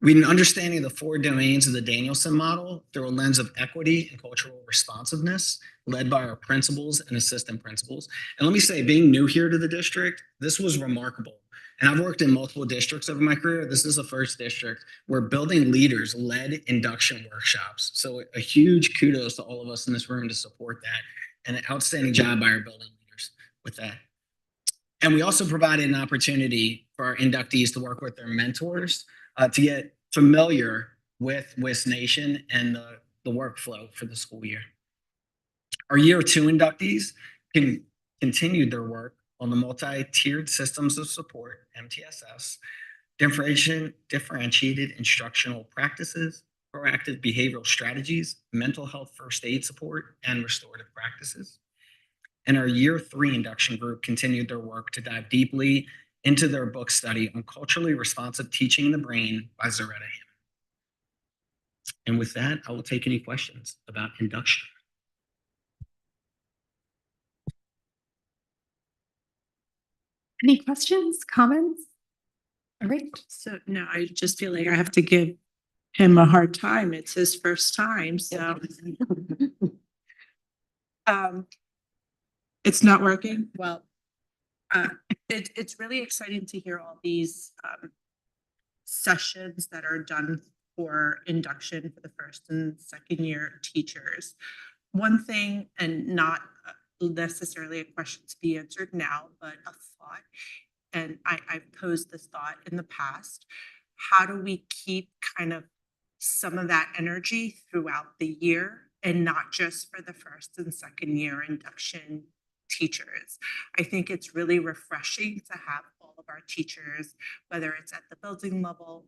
We had an understanding of the 4 domains of the Danielson model through a lens of equity and cultural responsiveness, led by our principals and assistant principals. And let me say, being new here to the district, this was remarkable. And I've worked in multiple districts over my career. This is the first district where building leaders led induction workshops. So a huge kudos to all of us in this room to support that, and an outstanding job by our building leaders with that. And we also provided an opportunity for our inductees to work with their mentors to get familiar with WIS Nation and the workflow for the school year. Our year 2 inductees continued their work on the multi-tiered systems of support, MTSS, differentiated instructional practices, proactive behavioral strategies, mental health first aid support, and restorative practices. And our year 3 induction group continued their work to dive deeply into their book study on culturally responsive teaching in the brain by Zaretta Hammond. And with that, I will take any questions about induction. Any questions, comments? All right. So no, I just feel like I have to give him a hard time. It's his first time, so. It's not working? Well, it's really exciting to hear all these sessions that are done for induction for the first and second year teachers. One thing, and not necessarily a question to be answered now, but a thought, and I've posed this thought in the past: how do we keep kind of some of that energy throughout the year and not just for the first and second year induction teachers? I think it's really refreshing to have all of our teachers, whether it's at the building level,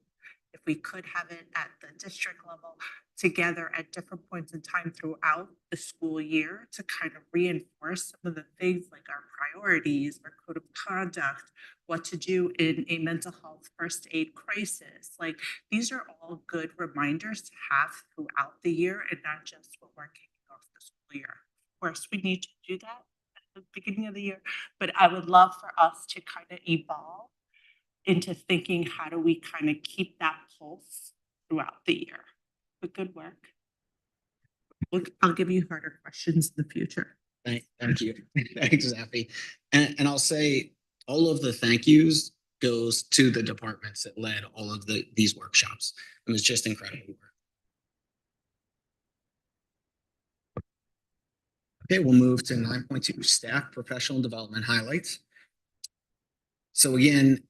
if we could have it at the district level, together at different points in time throughout the school year to kind of reinforce some of the things like our priorities, our code of conduct, what to do in a mental health first aid crisis. Like, these are all good reminders to have throughout the year and not just when we're kicking off the school year. Of course, we need to do that at the beginning of the year, but I would love for us to kind of evolve into thinking, how do we kind of keep that pulse throughout the year? But good work. I'll give you harder questions in the future. Thank you. Thanks, Zappy. And I'll say all of the thank yous goes to the departments that led all of these workshops. It was just incredible work. Okay, we'll move to 9.2, staff professional development highlights. So again,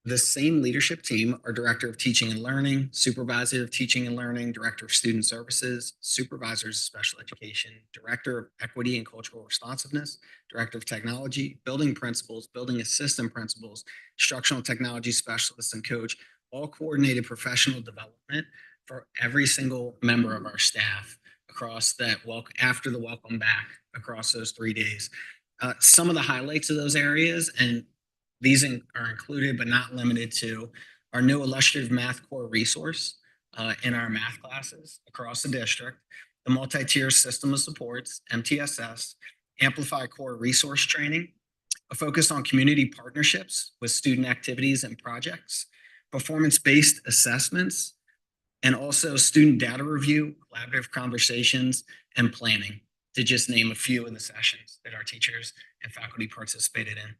The same leadership team, our Director of Teaching and Learning, Supervisor of Teaching and Learning, Director of Student Services, Supervisors of Special Education, Director of Equity and Cultural Responsiveness, Director of Technology, Building Principals, Building Assistant Principals, Instructional Technology Specialists, and Coach, all coordinated professional development for every single member of our staff across that after the welcome back across those 3 days. Some of the highlights of those areas, and these are included but not limited to, our new illustrative math core resource in our math classes across the district, the multi-tier system of supports, MTSS, Amplify core resource training, a focus on community partnerships with student activities and projects, performance-based assessments, and also student data review, collaborative conversations, and planning, to just name a few of the sessions that our teachers and faculty participated in.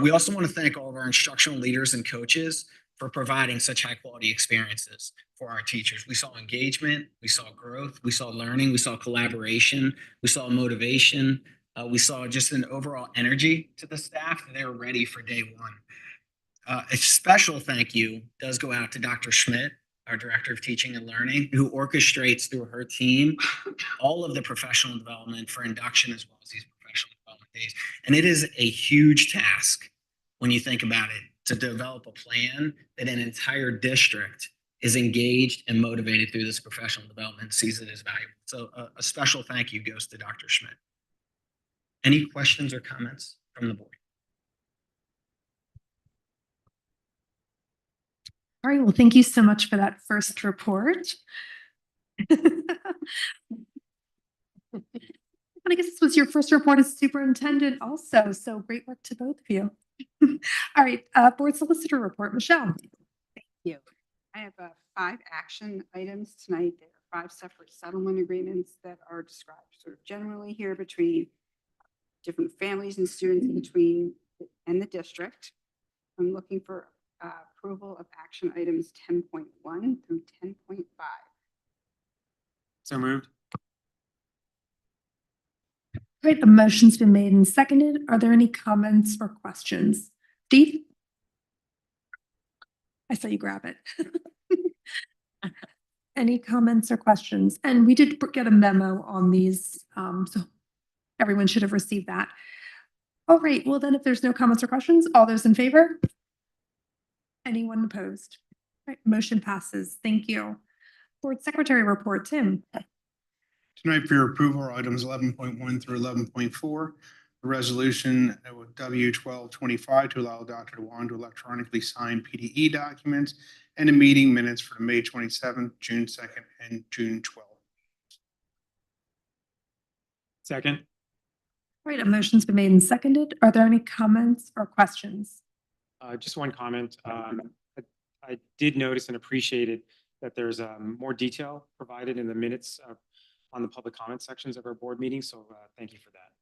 We also want to thank all of our instructional leaders and coaches for providing such high quality experiences for our teachers. We saw engagement, we saw growth, we saw learning, we saw collaboration, we saw motivation, we saw just an overall energy to the staff that they were ready for day one. A special thank you does go out to Dr. Schmidt, our Director of Teaching and Learning, who orchestrates through her team all of the professional development for induction as well as these professional development days. And it is a huge task when you think about it, to develop a plan that an entire district is engaged and motivated through this professional development, sees it as valuable. So a special thank you goes to Dr. Schmidt. Any questions or comments from the board? All right, well, thank you so much for that first report. I guess this was your first report as superintendent also, so great work to both of you. All right, board solicitor report, Michelle. Thank you. I have 5 action items tonight. There are 5 separate settlement agreements that are described sort of generally here between different families and students between and the district. I'm looking for approval of action items 10.1 through 10.5. So moved. Great, the motion's been made and seconded. Are there any comments or questions? Steve? I saw you grab it. Any comments or questions? And we did get a memo on these, so everyone should have received that. All right, well then if there's no comments or questions, all those in favor? Anyone opposed? All right, motion passes. Thank you. Board Secretary report, Tim. Tonight for your approval are items 11.1 through 11.4. The resolution with W1225 to allow Dr. Dewan to electronically sign PDE documents and the meeting minutes for the May 27th, June 2nd, and June 12th. Second. All right, a motion's been made and seconded. Are there any comments or questions? Just one comment. I did notice and appreciated that there's more detail provided in the minutes on the public comment sections of our board meetings. So thank you for that.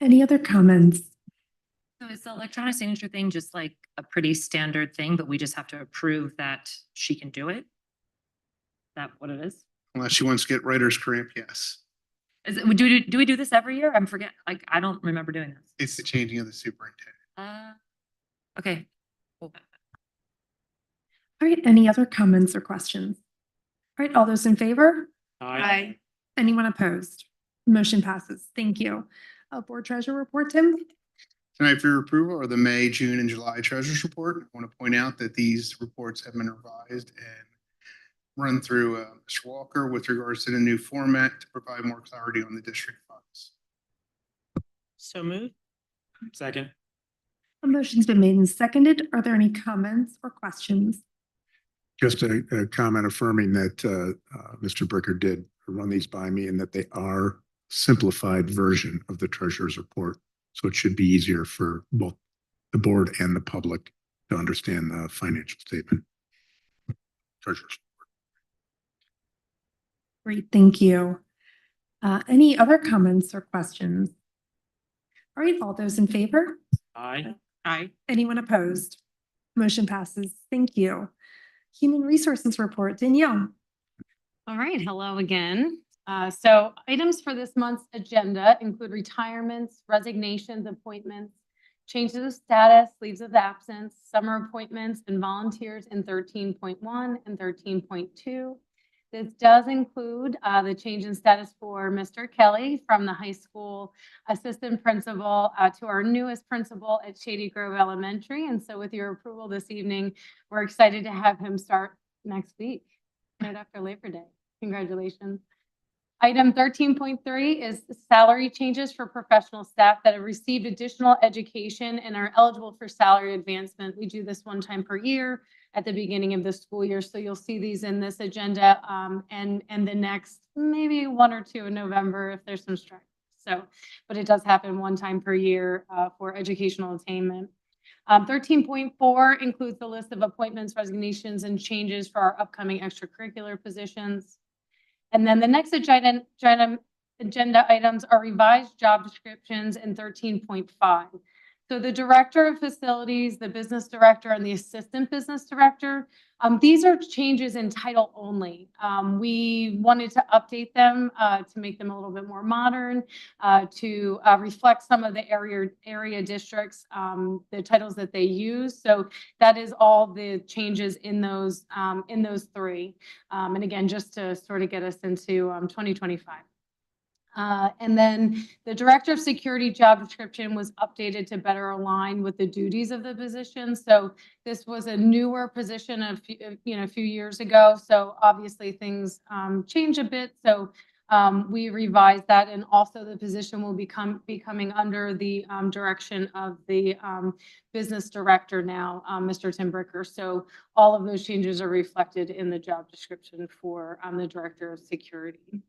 Any other comments? So is the electronic signature thing just like a pretty standard thing, but we just have to approve that she can do it? Is that what it is? Unless she wants to get writer's cramp, yes. Is it, do we do this every year? I don't remember doing this. It's the changing of the superintendent. Okay. Cool. All right, any other comments or questions? All right, all those in favor? Aye. Anyone opposed? Motion passes. Thank you. Board Treasurer report, Tim. Tonight for your approval are the May, June, and July Treasurers Report. I want to point out that these reports have been revised and run through Mr. Walker with regards to the new format to provide more clarity on the district funds. So moved. Second. A motion's been made and seconded. Are there any comments or questions? Just a comment affirming that Mr. Bricker did run these by me and that they are simplified version of the treasurer's report. So it should be easier for both the board and the public to understand the financial statement. Treasurer's report. Great, thank you. Any other comments or questions? All right, all those in favor? Aye. Aye. Anyone opposed? Motion passes. Thank you. Human Resources Report, Danielle. All right, hello again. So items for this month's agenda include retirements, resignations, appointments, changes of status, leaves of absence, summer appointments, and volunteers in 13.1 and 13.2. This does include the change in status for Mr. Kelly from the high school assistant principal to our newest principal at Shady Grove Elementary. And so with your approval this evening, we're excited to have him start next week, right after Labor Day. Congratulations. Item 13.3 is salary changes for professional staff that have received additional education and are eligible for salary advancement. We do this one time per year at the beginning of the school year. So you'll see these in this agenda and the next maybe one or two in November if there's some strike. So, but it does happen one time per year for educational attainment. 13.4 includes the list of appointments, resignations, and changes for our upcoming extracurricular positions. And then the next agenda items are revised job descriptions in 13.5. So the director of facilities, the business director, and the assistant business director, these are changes in title only. We wanted to update them to make them a little bit more modern, to reflect some of the area districts, the titles that they use. So that is all the changes in those three. And again, just to sort of get us into 2025. And then the director of security job description was updated to better align with the duties of the position. So this was a newer position a few years ago. So obviously things change a bit. So we revised that, and also the position will be coming under the direction of the business director now, Mr. Tim Bricker. So all of those changes are reflected in the job description for the director of security.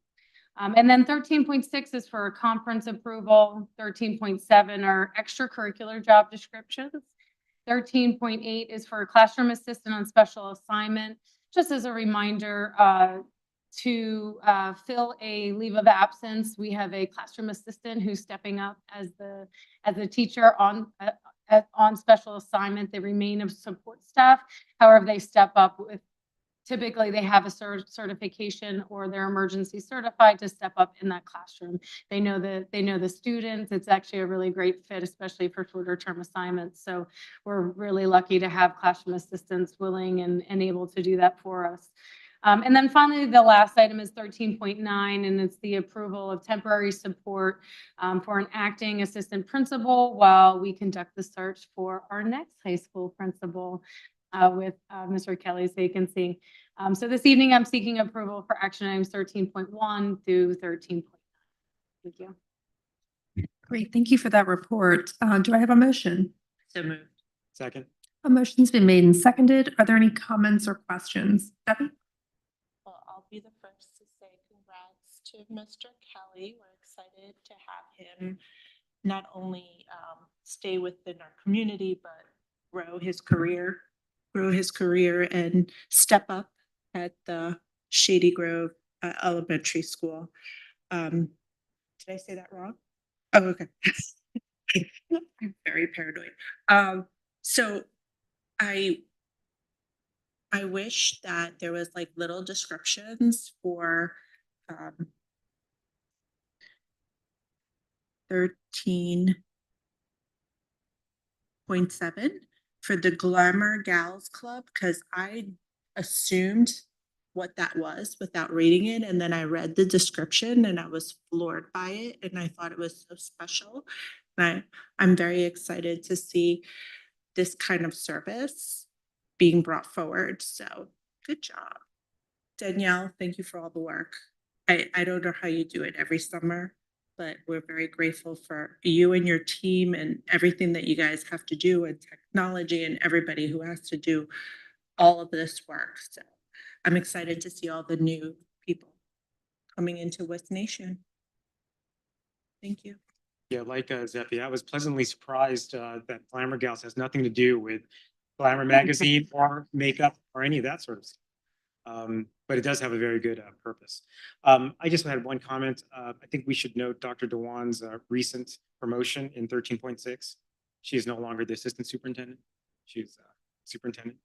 And then 13.6 is for conference approval. 13.7 are extracurricular job descriptions. 13.8 is for a classroom assistant on special assignment. Just as a reminder, to fill a leave of absence, we have a classroom assistant who's stepping up as the teacher on special assignment. They remain a support staff. However, they step up with. Typically, they have a certification or they're emergency certified to step up in that classroom. They know the students. It's actually a really great fit, especially for shorter term assignments. So we're really lucky to have classroom assistants willing and able to do that for us. And then finally, the last item is 13.9, and it's the approval of temporary support for an acting assistant principal while we conduct the search for our next high school principal. With Mr. Kelly's vacancy. So this evening, I'm seeking approval for action items 13.1 through 13.9. Thank you. Great. Thank you for that report. Do I have a motion? So moved. Second. A motion's been made and seconded. Are there any comments or questions? Debbie? Well, I'll be the first to say congrats to Mr. Kelly. We're excited to have him not only stay within our community, but grow his career and step up at the Shady Grove Elementary School. Did I say that wrong? Oh, okay. I'm very paranoid. So I wish that there was like little descriptions for 13.7 for the Glamour Gals Club, because I assumed what that was without reading it. And then I read the description and I was floored by it. And I thought it was so special. And I'm very excited to see this kind of service being brought forward. So good job. Danielle, thank you for all the work. I don't know how you do it every summer, but we're very grateful for you and your team and everything that you guys have to do, and technology and everybody who has to do all of this work. So I'm excited to see all the new people coming into West Nation. Thank you. Yeah, like Zeppi, I was pleasantly surprised that Glamour Gals has nothing to do with Glamour magazine or makeup or any of that sort of stuff. But it does have a very good purpose. I just had one comment. I think we should note Dr. Dewan's recent promotion in 13.6. She is no longer the assistant superintendent. She's superintendent.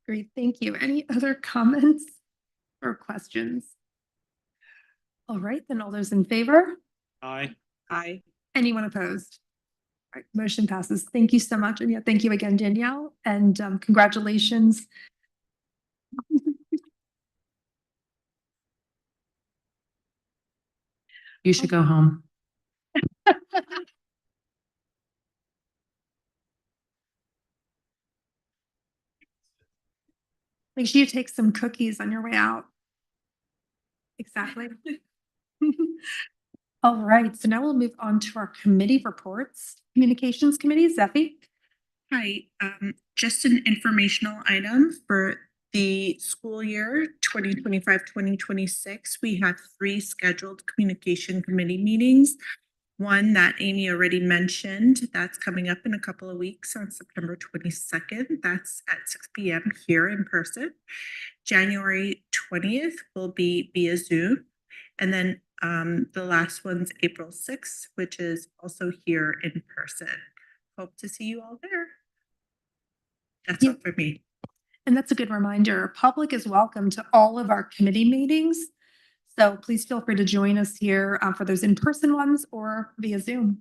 Great, thank you. Any other comments or questions? All right, then all those in favor? Aye. Aye. Anyone opposed? All right, motion passes. Thank you so much. And yeah, thank you again, Danielle, and congratulations. You should go home. Make sure you take some cookies on your way out. Exactly. All right, so now we'll move on to our committee reports. Communications Committee, Zeffie. Hi, just an informational item for the school year 2025-2026. We have 3 scheduled communication committee meetings. One that Amy already mentioned, that's coming up in a couple of weeks on September 22nd. That's at 6 p.m. here in person. January 20th will be via Zoom. And then the last one's April 6th, which is also here in person. Hope to see you all there. That's all for me. And that's a good reminder. Public is welcome to all of our committee meetings. So please feel free to join us here for those in-person ones or via Zoom.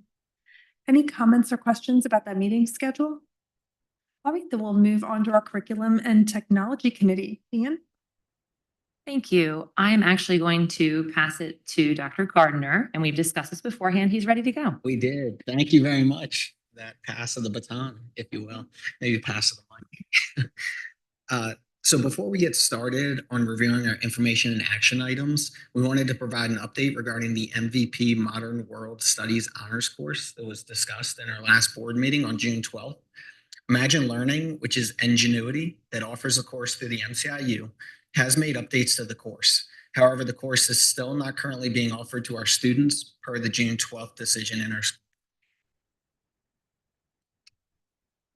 Any comments or questions about that meeting schedule? All right, then we'll move on to our Curriculum and Technology Committee. Ian? Thank you. I am actually going to pass it to Dr. Gardner, and we've discussed this beforehand. He's ready to go. We did. Thank you very much. That pass of the baton, if you will, maybe pass of the mic. So before we get started on reviewing our information and action items, we wanted to provide an update regarding the MVP Modern World Studies Honors course that was discussed in our last board meeting on June 12th. Imagine Learning, which is Ingenuity that offers a course through the MCIU, has made updates to the course. However, the course is still not currently being offered to our students per the June 12th decision in our school.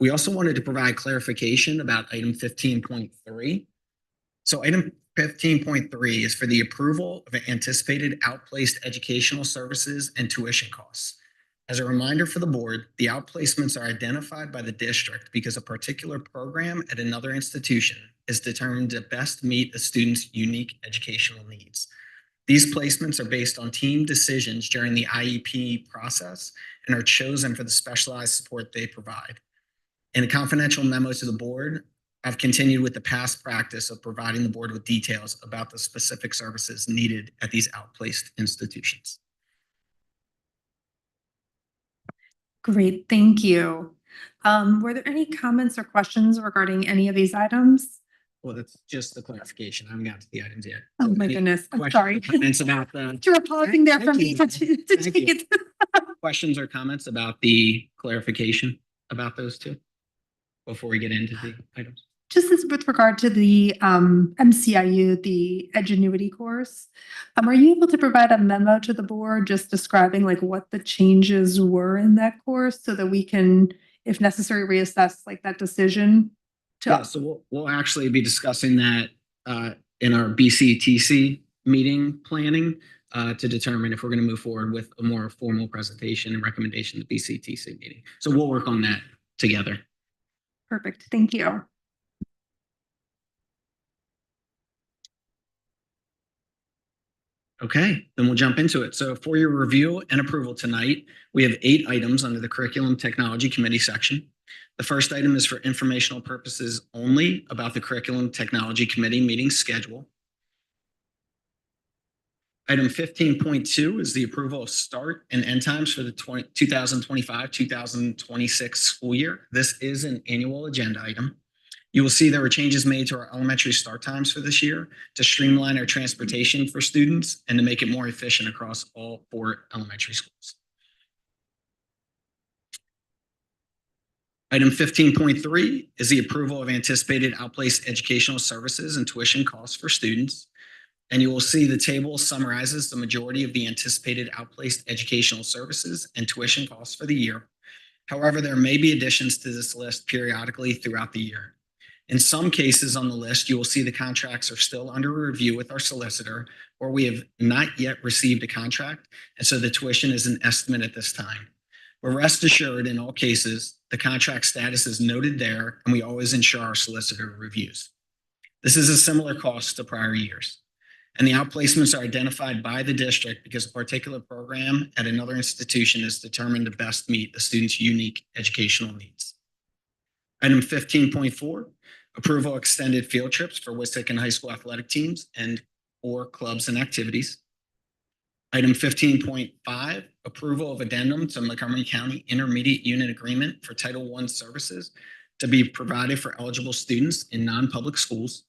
We also wanted to provide clarification about item 15.3. So item 15.3 is for the approval of anticipated outplaced educational services and tuition costs. As a reminder for the board, the outplacements are identified by the district because a particular program at another institution is determined to best meet a student's unique educational needs. These placements are based on team decisions during the IEP process and are chosen for the specialized support they provide. In a confidential memo to the board, I've continued with the past practice of providing the board with details about the specific services needed at these outplaced institutions. Great, thank you. Were there any comments or questions regarding any of these items? Well, that's just the clarification. I haven't got to the items yet. Oh my goodness, I'm sorry. Comments about the You're pausing there for me to take it. questions or comments about the clarification about those two before we get into the items? Just as with regard to the MCIU, the Edgenuity course, are you able to provide a memo to the board just describing like what the changes were in that course so that we can, if necessary, reassess like that decision? Yeah, so we'll actually be discussing that in our BCTC meeting planning to determine if we're going to move forward with a more formal presentation and recommendation to the BCTC meeting. So we'll work on that together. Perfect, thank you. Okay, then we'll jump into it. So for your review and approval tonight, we have 8 items under the Curriculum Technology Committee section. The first item is for informational purposes only about the Curriculum Technology Committee meeting schedule. Item 15.2 is the approval of start and end times for the 2025-2026 school year. This is an annual agenda item. You will see there were changes made to our elementary start times for this year to streamline our transportation for students and to make it more efficient across all 4 elementary schools. Item 15.3 is the approval of anticipated outplaced educational services and tuition costs for students. And you will see the table summarizes the majority of the anticipated outplaced educational services and tuition costs for the year. However, there may be additions to this list periodically throughout the year. In some cases on the list, you will see the contracts are still under review with our solicitor, or we have not yet received a contract, and so the tuition is an estimate at this time. But rest assured, in all cases, the contract status is noted there, and we always ensure our solicitor reviews. This is a similar cost to prior years. And the outplacements are identified by the district because a particular program at another institution is determined to best meet the student's unique educational needs. Item 15.4, approval extended field trips for Wissahickon High School athletic teams and or clubs and activities. Item 15.5, approval of addendum to Montgomery County Intermediate Unit Agreement for Title I services to be provided for eligible students in non-public schools.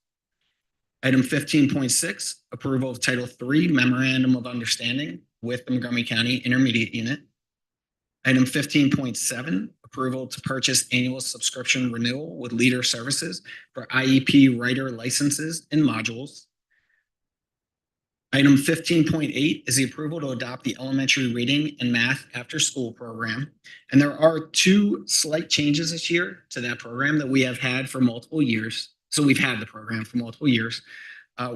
Item 15.6, approval of Title III Memorandum of Understanding with the Montgomery County Intermediate Unit. Item 15.7, approval to purchase annual subscription renewal with Leader Services for IEP writer licenses and modules. Item 15.8 is the approval to adopt the elementary reading and math after school program. And there are two slight changes this year to that program that we have had for multiple years. So we've had the program for multiple years.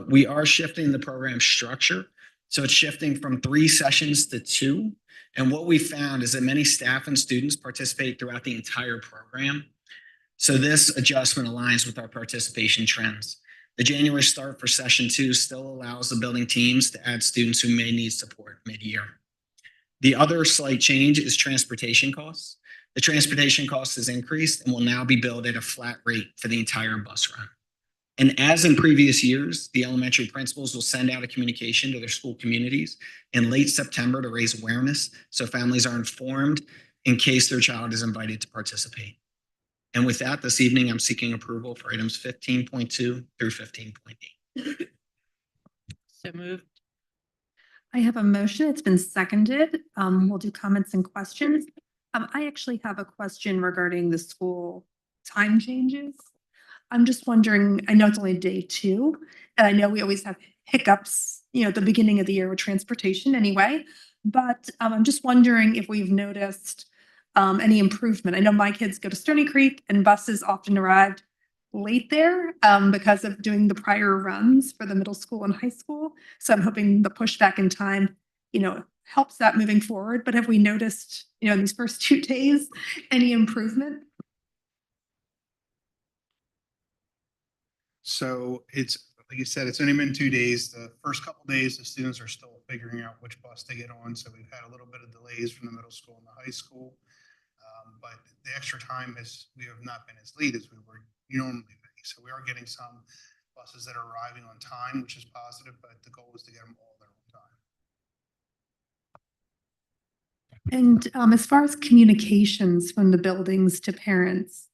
We are shifting the program structure. So it's shifting from 3 sessions to 2. And what we found is that many staff and students participate throughout the entire program. So this adjustment aligns with our participation trends. The January start for session 2 still allows the building teams to add students who may need support mid-year. The other slight change is transportation costs. The transportation cost has increased and will now be billed at a flat rate for the entire bus run. And as in previous years, the elementary principals will send out a communication to their school communities in late September to raise awareness so families are informed in case their child is invited to participate. And with that, this evening, I'm seeking approval for items 15.2 through 15.8. So moved. I have a motion. It's been seconded. We'll do comments and questions. I actually have a question regarding the school time changes. I'm just wondering, I know it's only day 2, and I know we always have hiccups, at the beginning of the year with transportation anyway, but I'm just wondering if we've noticed any improvement. I know my kids go to Stony Creek and buses often arrived late there because of doing the prior runs for the middle school and high school. So I'm hoping the pushback in time, helps that moving forward. But have we noticed, in these first 2 days, any improvement? So it's, like you said, it's only been 2 days. The first couple days, the students are still figuring out which bus to get on. So we've had a little bit of delays from the middle school and the high school. But the extra time we have not been as late as we were normally be. So we are getting some buses that are arriving on time, which is positive, but the goal is to get them all there on time. And as far as communications from the buildings to parents,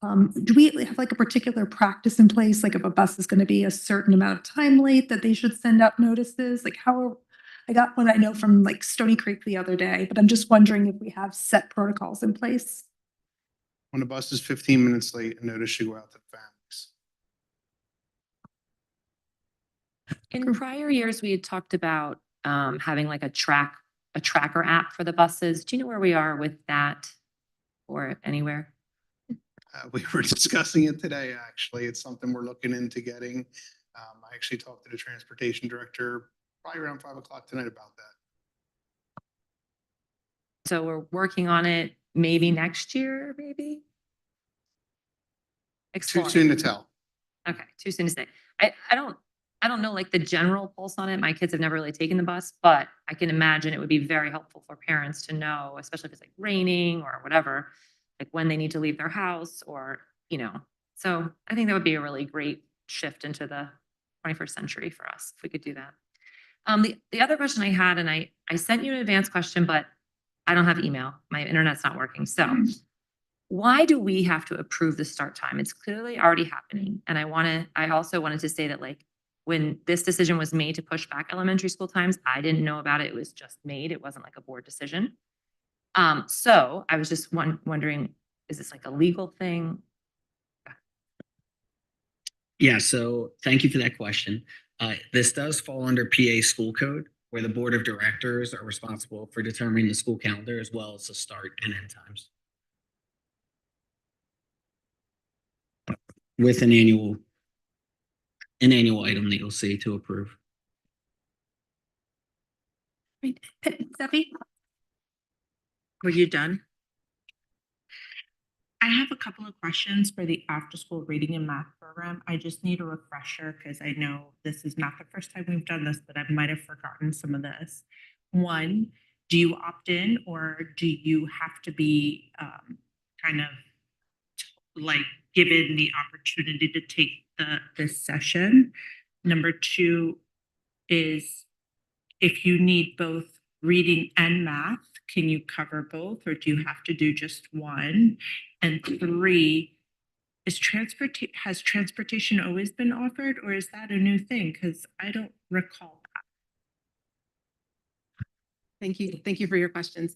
do we have like a particular practice in place? Like if a bus is going to be a certain amount of time late that they should send out notices? Like I got one I know from like Stony Creek the other day, but I'm just wondering if we have set protocols in place. When the bus is 15 minutes late, a notice should go out to families. In prior years, we had talked about having like a tracker app for the buses. Do you know where we are with that or anywhere? We were discussing it today, actually. It's something we're looking into getting. I actually talked to the transportation director probably around 5 o'clock tonight about that. So we're working on it maybe next year, maybe? Too soon to tell. Okay, too soon to say. I don't know like the general pulse on it. My kids have never really taken the bus, but I can imagine it would be very helpful for parents to know, especially if it's like raining or whatever, like when they need to leave their house or, so I think that would be a really great shift into the 21st century for us if we could do that. The other question I had, and I sent you an advanced question, but I don't have email. My internet's not working. So why do we have to approve the start time? It's clearly already happening. And I also wanted to say that like when this decision was made to push back elementary school times, I didn't know about it. It was just made. It wasn't like a board decision. So I was just wondering, is this like a legal thing? Yeah, so thank you for that question. This does fall under PA school code, where the board of directors are responsible for determining the school calendar as well as the start and end times. With an annual item that you'll see to approve. Great. Steffi? Were you done? I have a couple of questions for the after-school reading and math program. I just need a refresher because I know this is not the first time we've done this, but I might have forgotten some of this. One, do you opt in or do you have to be kind of like given the opportunity to take this session? Number two is if you need both reading and math, can you cover both or do you have to do just one? And three, has transportation always been offered or is that a new thing? Because I don't recall that. Thank you. Thank you for your questions.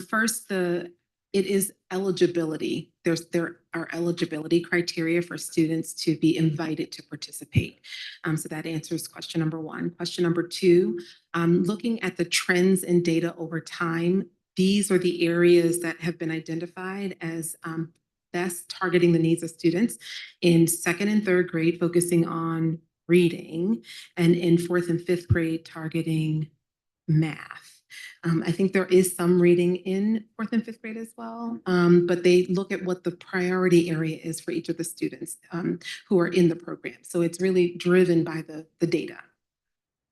First, it is eligibility. There are eligibility criteria for students to be invited to participate. So that answers question number one. Question number two, looking at the trends in data over time, these are the areas that have been identified as best targeting the needs of students in 2nd and 3rd grade, focusing on reading, and in 4th and 5th grade, targeting math. I think there is some reading in 4th and 5th grade as well, but they look at what the priority area is for each of the students who are in the program. So it's really driven by the data.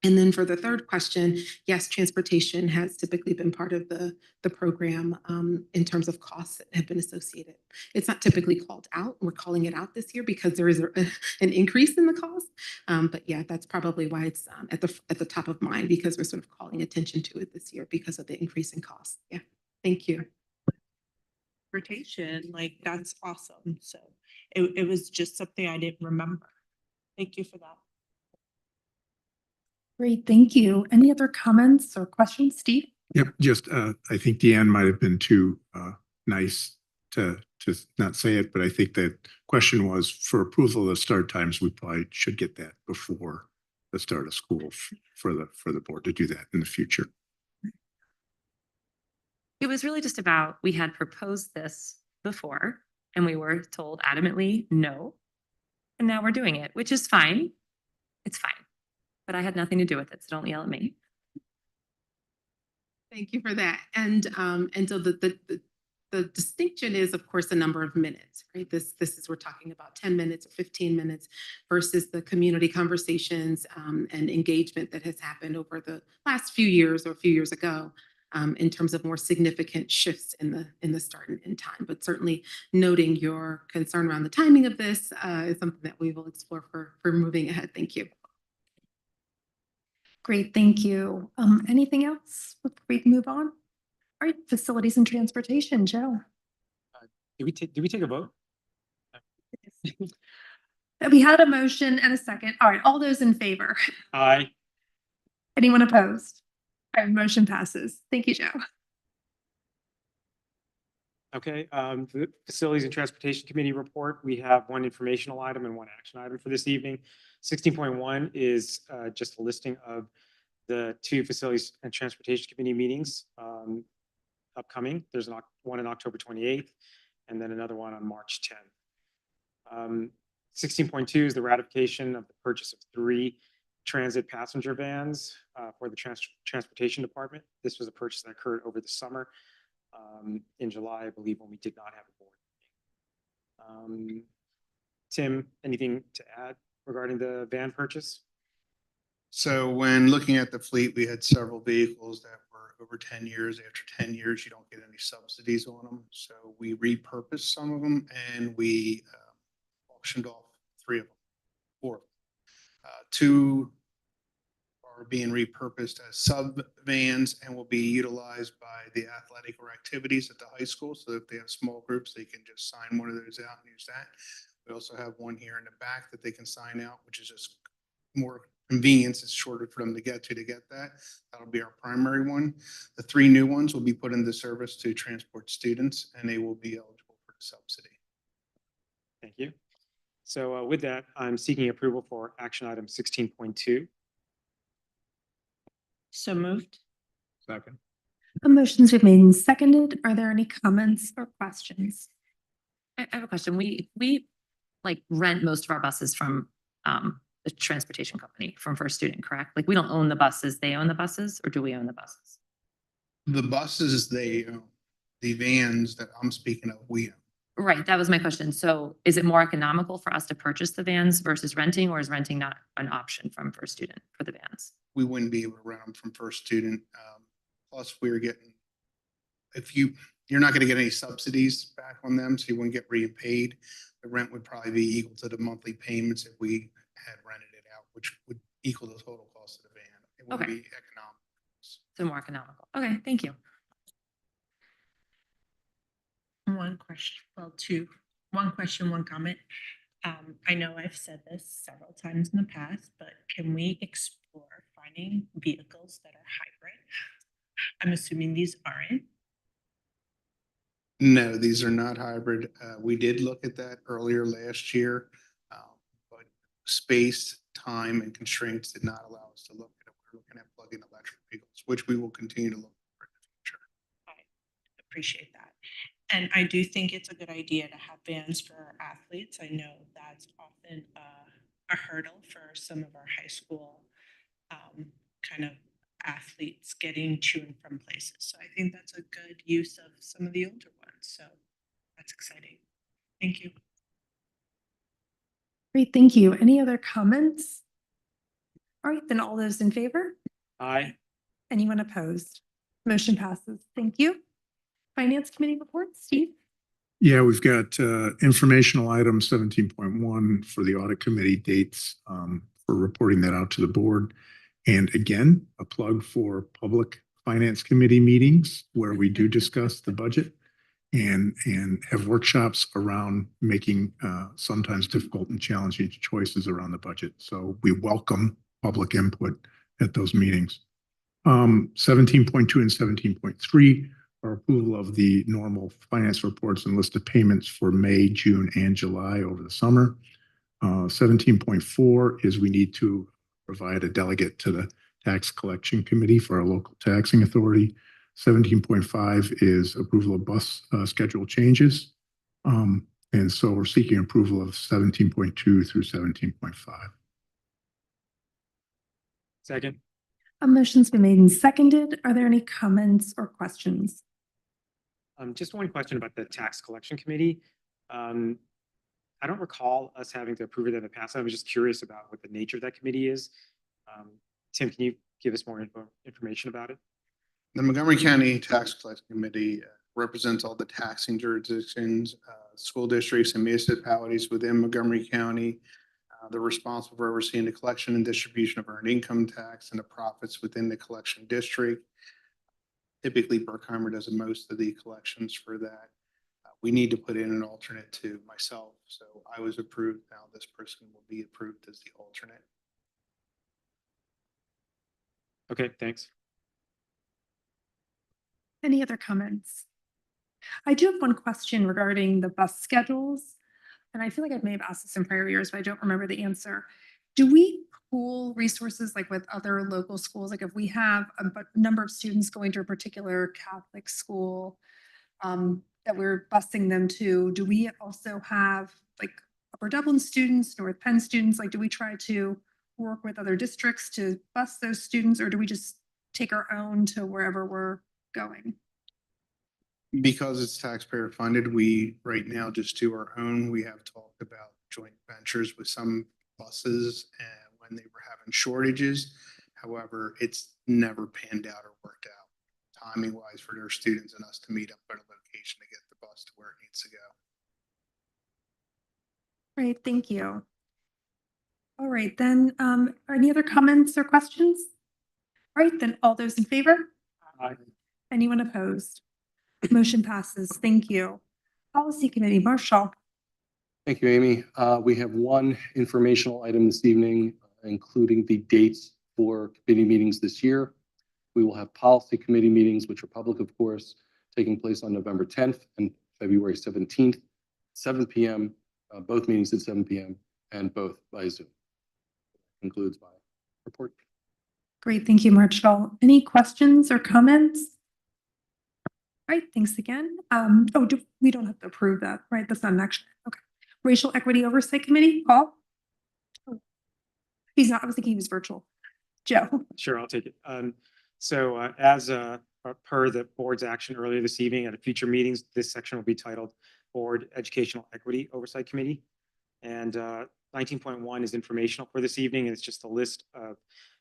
And then for the third question, yes, transportation has typically been part of the program in terms of costs that have been associated. It's not typically called out. We're calling it out this year because there is an increase in the cost. But yeah, that's probably why it's at the top of mind because we're sort of calling attention to it this year because of the increase in costs. Yeah, thank you. Transportation, like that's awesome. So it was just something I didn't remember. Thank you for that. Great, thank you. Any other comments or questions, Steve? Yep, just, I think Deanne might have been too nice to not say it, but I think that question was for approval of start times, we probably should get that before the start of school for the board to do that in the future. It was really just about, we had proposed this before and we were told adamantly no. And now we're doing it, which is fine. It's fine. But I had nothing to do with it, so don't yell at me. Thank you for that. And so the distinction is, of course, the number of minutes, right? This is, we're talking about 10 minutes or 15 minutes versus the community conversations and engagement that has happened over the last few years or a few years ago in terms of more significant shifts in the start and end time. But certainly noting your concern around the timing of this is something that we will explore for moving ahead. Thank you. Great, thank you. Anything else before we move on? All right, facilities and transportation, Joe. Did we take a vote? We had a motion and a second. All right, all those in favor? Aye. Anyone opposed? All right, motion passes. Thank you, Joe. Okay, the Facilities and Transportation Committee report, we have one informational item and one action item for this evening. 16.1 is just a listing of the 2 Facilities and Transportation Committee meetings upcoming. There's one on October 28th and then another one on March 10th. 16.2 is the ratification of the purchase of 3 transit passenger vans for the Transportation Department. This was a purchase that occurred over the summer in July, I believe, when we did not have a board meeting. Tim, anything to add regarding the van purchase? So when looking at the fleet, we had several vehicles that were over 10 years. After 10 years, you don't get any subsidies on them. So we repurposed some of them and we auctioned off 3 of them, 4 of them. 2 are being repurposed as sub vans and will be utilized by the athletic or activities at the high school. So if they have small groups, they can just sign one of those out and use that. We also have one here in the back that they can sign out, which is just more convenience. It's shorter for them to get that. That'll be our primary one. The 3 new ones will be put into service to transport students and they will be eligible for the subsidy. Thank you. So with that, I'm seeking approval for action item 16.2. So moved. Second. A motion's been made and seconded. Are there any comments or questions? I have a question. We like rent most of our buses from the transportation company, from First Student, correct? Like we don't own the buses, they own the buses, or do we own the buses? The buses, they own. The vans that I'm speaking of, we own. Right, that was my question. So is it more economical for us to purchase the vans versus renting, or is renting not an option from First Student for the vans? We wouldn't be able to rent them from First Student. Plus, we're getting, you're not gonna get any subsidies back on them, so you wouldn't get repaid. The rent would probably be equal to the monthly payments if we had rented it out, which would equal the total cost of the van. It wouldn't Okay. be economic. So more economical. Okay, thank you. One question, well, two, one question, one comment. I know I've said this several times in the past, but can we explore finding vehicles that are hybrid? I'm assuming these aren't. No, these are not hybrid. We did look at that earlier last year. But space, time, and constraints did not allow us to look at it. We're looking at plug-in electric vehicles, which we will continue to look for in the future. Appreciate that. And I do think it's a good idea to have vans for our athletes. I know that's often a hurdle for some of our high school kind of athletes getting to and from places. So I think that's a good use of some of the older ones. So that's exciting. Thank you. Great, thank you. Any other comments? All right, then all those in favor? Aye. Anyone opposed? Motion passes. Thank you. Finance Committee reports, Steve? Yeah, we've got informational item 17.1 for the audit committee dates for reporting that out to the board. And again, a plug for public finance committee meetings where we do discuss the budget and have workshops around making sometimes difficult and challenging choices around the budget. So we welcome public input at those meetings. 17.2 and 17.3 are approval of the normal finance reports and list of payments for May, June, and July over the summer. 17.4 is we need to provide a delegate to the tax collection committee for our local taxing authority. 17.5 is approval of bus schedule changes. And so we're seeking approval of 17.2 through 17.5. Second. A motion's been made and seconded. Are there any comments or questions? Just one question about the tax collection committee. I don't recall us having to approve it in the past. I was just curious about what the nature of that committee is. Tim, can you give us more information about it? The Montgomery County Tax Collection Committee represents all the taxing jurisdictions, school districts, and municipalities within Montgomery County. They're responsible for overseeing the collection and distribution of earned income tax and the profits within the collection district. Typically, Berkheimer does most of the collections for that. We need to put in an alternate to myself, so I was approved. Now this person will be approved as the alternate. Okay, thanks. Any other comments? I do have one question regarding the bus schedules. And I feel like I may have asked this in prior years, but I don't remember the answer. Do we pool resources like with other local schools? Like if we have a number of students going to a particular Catholic school that we're busing them to, do we also have like Upper Dublin students, North Penn students? Like, do we try to work with other districts to bus those students, or do we just take our own to wherever we're going? Because it's taxpayer funded, we right now just do our own. We have talked about joint ventures with some buses and when they were having shortages. However, it's never panned out or worked out timing wise for their students and us to meet up at a location to get the bus to where it needs to go. Great, thank you. All right, then, any other comments or questions? All right, then all those in favor? Aye. Anyone opposed? Motion passes. Thank you. Policy Committee, Marshall. Thank you, Amy. We have one informational item this evening, including the dates for committee meetings this year. We will have policy committee meetings, which are public, of course, taking place on November 10th and February 17th, 7 p.m., both meetings at 7 p.m. and both by Zoom. Concludes my report. Great, thank you, Marshall. Any questions or comments? All right, thanks again. We don't have to approve that, right? That's not an action. Okay. Racial Equity Oversight Committee, Paul? Oh, he's not, I was thinking he was virtual. Joe? Sure, I'll take it. As per the board's action earlier this evening at future meetings, this section will be titled Board Educational Equity Oversight Committee. And 19.1 is informational for this evening. It's just a list of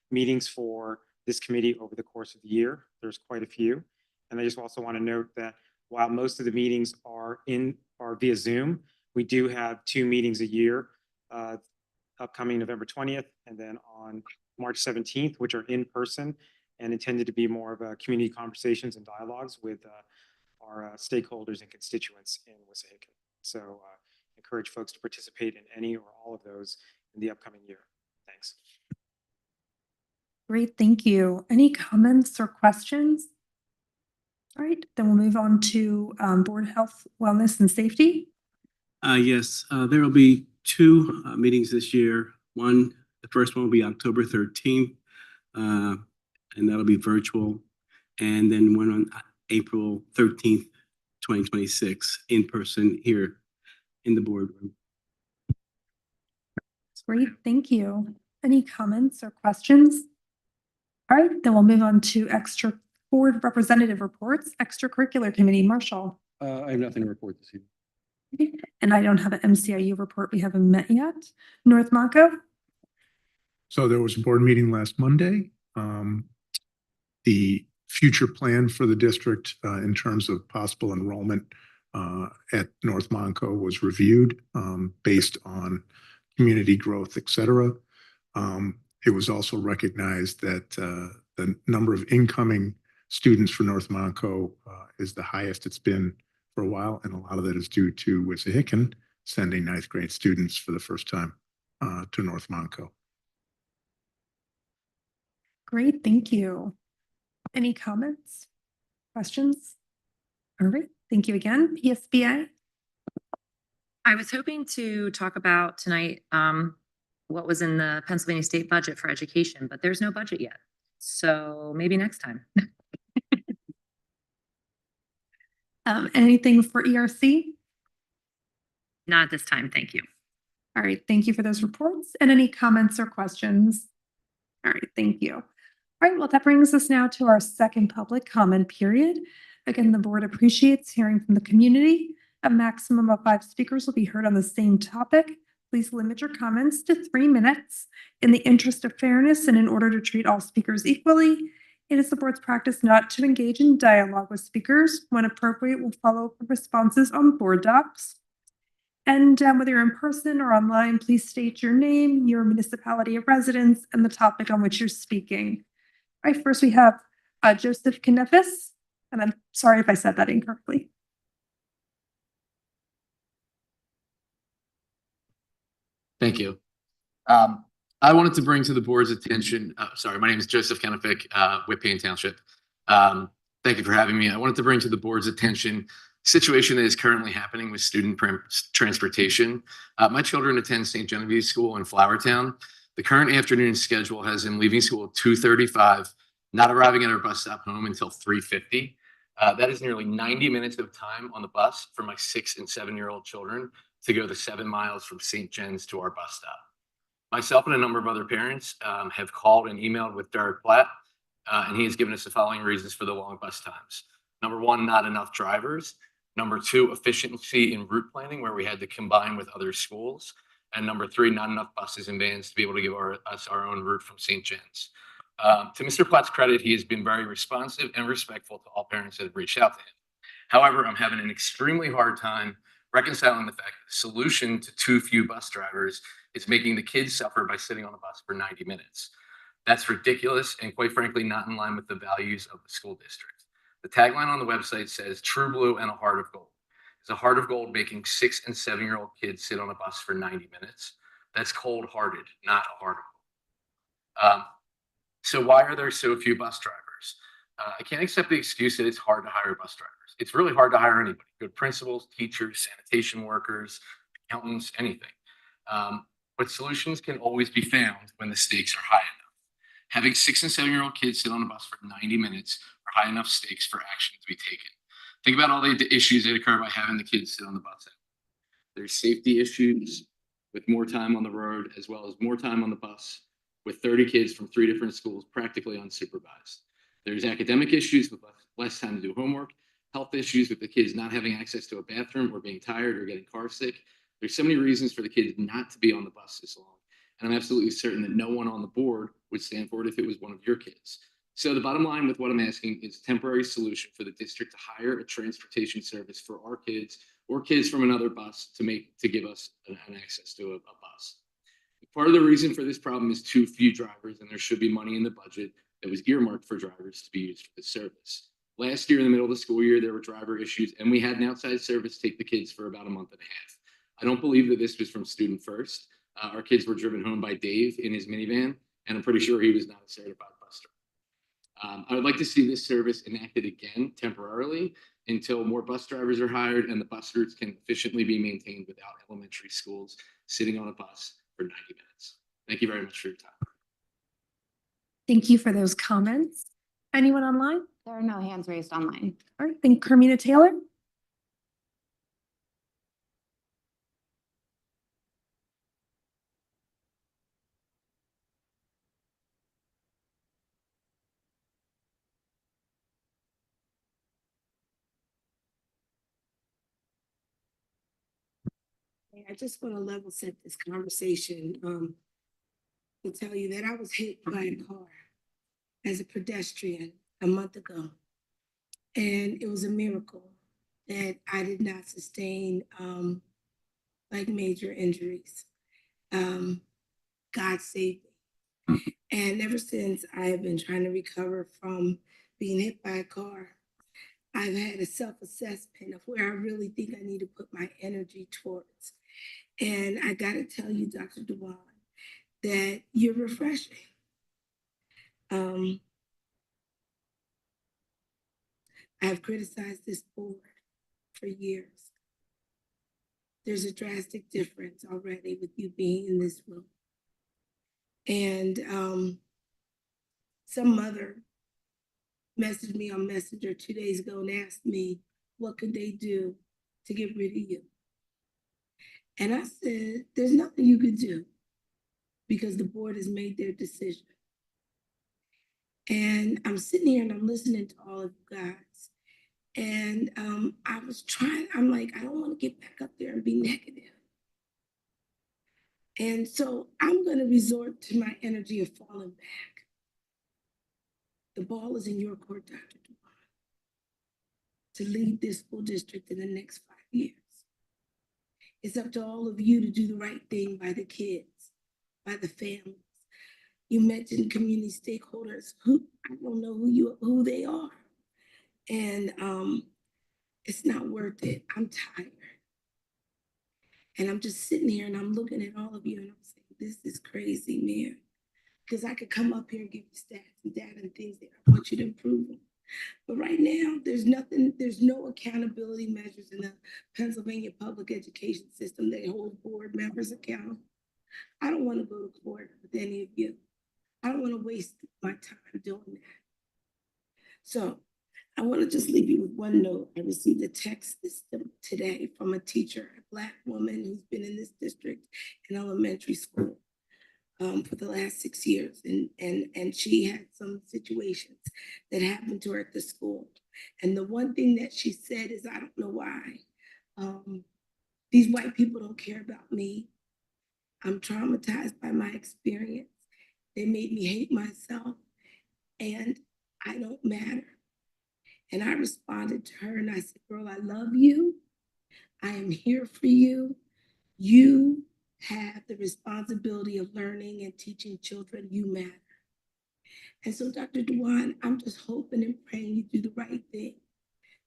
meetings for this committee over the course of the year. There's quite a few. And I just also want to note that while most of the meetings are via Zoom, we do have 2 meetings a year, upcoming November 20th and then on March 17th, which are in person and intended to be more of a community conversations and dialogues with our stakeholders and constituents in Wissahickon. So encourage folks to participate in any or all of those in the upcoming year. Thanks. Great, thank you. Any comments or questions? All right, then we'll move on to Board Health, Wellness, and Safety. Yes, there will be 2 meetings this year. The first one will be October 13th, and that'll be virtual. And then one on April 13th, 2026, in person here in the boardroom. Great, thank you. Any comments or questions? All right, then we'll move on to extra board representative reports, extracurricular committee. Marshall. I have nothing to report this evening. And I don't have an MCIU report. We haven't met yet. North Monco. So there was a board meeting last Monday. The future plan for the district in terms of possible enrollment at North Monco was reviewed based on community growth, et cetera. It was also recognized that the number of incoming students for North Monco is the highest it's been for a while, and a lot of that is due to Wissahickon sending 9th grade students for the first time to North Monco. Great, thank you. Any comments, questions? All right, thank you again. PSBA. I was hoping to talk about tonight what was in the Pennsylvania state budget for education, but there's no budget yet. So maybe next time. Anything for ERC? Not at this time, thank you. All right, thank you for those reports. And any comments or questions? All right, thank you. All right, well, that brings us now to our second public comment period. Again, the board appreciates hearing from the community. A maximum of 5 speakers will be heard on the same topic. Please limit your comments to 3 minutes. In the interest of fairness and in order to treat all speakers equally, it is the board's practice not to engage in dialogue with speakers. When appropriate, we'll follow up with responses on board docs. And whether you're in person or online, please state your name, your municipality of residence, and the topic on which you're speaking. All right, first we have Joseph Knefis, and I'm sorry if I said that incorrectly. Thank you. I wanted to bring to the board's attention, my name is Joseph Kenefick, Whitpain Township. Thank you for having me. I wanted to bring to the board's attention a situation that is currently happening with student transportation. My children attend St. Genevieve School in Flowertown. The current afternoon schedule has them leaving school at 2:35, not arriving at our bus stop home until 3:50. That is nearly 90 minutes of time on the bus for my 6- and 7-year-old children to go the 7 miles from St. Jen's to our bus stop. Myself and a number of other parents have called and emailed with Derek Platt, and he has given us the following reasons for the long bus times. Number 1, not enough drivers. Number 2, efficiency in route planning, where we had to combine with other schools. And number 3, not enough buses and vans to be able to give us our own route from St. Jen's. To Mr. Platt's credit, he has been very responsive and respectful to all parents that have reached out to him. However, I'm having an extremely hard time reconciling the fact that the solution to too few bus drivers is making the kids suffer by sitting on the bus for 90 minutes. That's ridiculous and quite frankly not in line with the values of the school district. The tagline on the website says true blue and a heart of gold. Is a heart of gold making 6- and 7-year-old kids sit on a bus for 90 minutes? That's cold-hearted, not a heart of gold. So why are there so few bus drivers? I can't accept the excuse that it's hard to hire bus drivers. It's really hard to hire anybody. Good principals, teachers, sanitation workers, accountants, anything. But solutions can always be found when the stakes are high enough. Having 6- and 7-year-old kids sit on a bus for 90 minutes are high enough stakes for action to be taken. Think about all the issues that occur by having the kids sit on the bus. There's safety issues with more time on the road, as well as more time on the bus with 30 kids from 3 different schools practically unsupervised. There's academic issues with less time to do homework, health issues with the kids not having access to a bathroom or being tired or getting car sick. There's so many reasons for the kids not to be on the bus this long. And I'm absolutely certain that no one on the board would stand for it if it was one of your kids. So the bottom line with what I'm asking is a temporary solution for the district to hire a transportation service for our kids or kids from another bus to give us an access to a bus. Part of the reason for this problem is too few drivers, and there should be money in the budget that was earmarked for drivers to be used for this service. Last year, in the middle of the school year, there were driver issues, and we had an outside service take the kids for about a month and a half. I don't believe that this was from Student First. Our kids were driven home by Dave in his minivan, and I'm pretty sure he was not a certified bus driver. I would like to see this service enacted again temporarily until more bus drivers are hired and the bus routes can efficiently be maintained without elementary schools sitting on a bus for 90 minutes. Thank you very much for your time. Thank you for those comments. Anyone online? There are no hands raised online. All right, thank Carmina Taylor. I just want to level set this conversation, to tell you that I was hit by a car as a pedestrian a month ago. And it was a miracle that I did not sustain like major injuries. God saved me. And ever since I have been trying to recover from being hit by a car, I've had a self-assessment of where I really think I need to put my energy towards. And I gotta tell you, Dr. Dewan, that you're refreshing. I've criticized this board for years. There's a drastic difference already with you being in this room. And some mother messaged me on Messenger 2 days ago and asked me, what could they do to get rid of you? And I said, there's nothing you could do because the board has made their decision. And I'm sitting here and I'm listening to all of you guys. And I'm like, I don't want to get back up there and be negative. And so I'm going to resort to my energy of falling back. The ball is in your court, Dr. Dewan, to lead this school district in the next 5 years. It's up to all of you to do the right thing by the kids, by the families. You mentioned community stakeholders who I don't know who they are. And it's not worth it. I'm tired. And I'm just sitting here and I'm looking at all of you and I'm saying, this is crazy, man. Because I could come up here and give you stats and data and things that I want you to improve on. But right now, there's no accountability measures in the Pennsylvania public education system that hold board members accountable. I don't want to go to court with any of you. I don't want to waste my time doing that. So I want to just leave you with one note. I received a text today from a teacher, a Black woman who's been in this district in elementary school for the last 6 years. And she had some situations that happened to her at the school. And the one thing that she said is, I don't know why. These white people don't care about me. I'm traumatized by my experience. They made me hate myself and I don't matter. And I responded to her and I said, girl, I love you. I am here for you. You have the responsibility of learning and teaching children. You matter. And so, Dr. Dewan, I'm just hoping and praying you do the right thing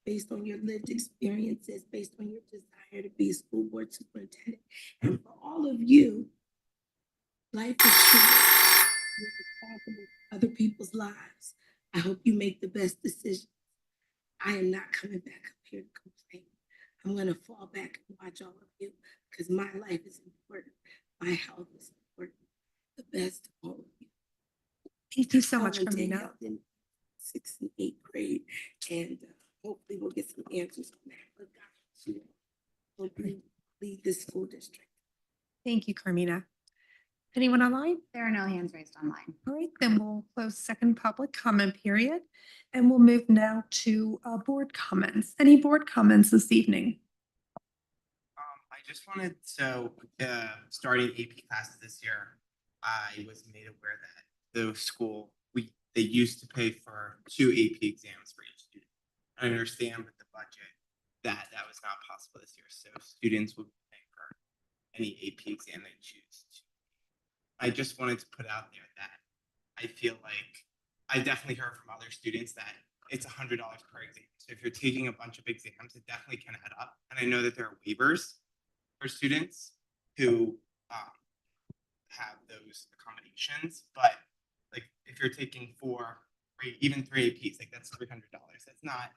based on your lived experiences, based on your desire to be a school board superintendent. And for all of you, life is short. You're responsible for other people's lives. I hope you make the best decision. I am not coming back up here to complain. I'm going to fall back and watch all of you because my life is important. My health is important. The best of all of you. Thank you so much, Carmina. Carmina. In 6th and 8th grade, and hopefully we'll get some answers on that. But God, hopefully lead this school district. Thank you, Carmina. Anyone online? There are no hands raised online. All right, then we'll close second public comment period. And we'll move now to board comments. Any board comments this evening? I just wanted, starting AP classes this year, I was made aware that the school, they used to pay for 2 AP exams for each student. I understand with the budget that was not possible this year, so students would pay for any AP exam they choose to. I just wanted to put out there that I feel like I definitely heard from other students that it's $100 per exam. So if you're taking a bunch of exams, it definitely can add up. And I know that there are waivers for students who have those accommodations, but like if you're taking 4 or even 3 APs, like that's $300. That's not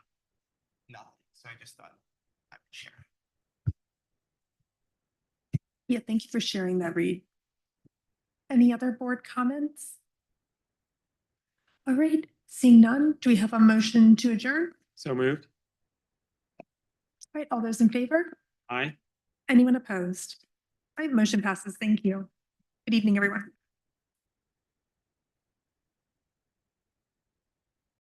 nothing. So I just thought I would share. Yeah, thank you for sharing that, Reed. Any other board comments? All right, seeing none, do we have a motion to adjourn? So moved. All right, all those in favor? Aye. Anyone opposed? All right, motion passes. Thank you. Good evening, everyone.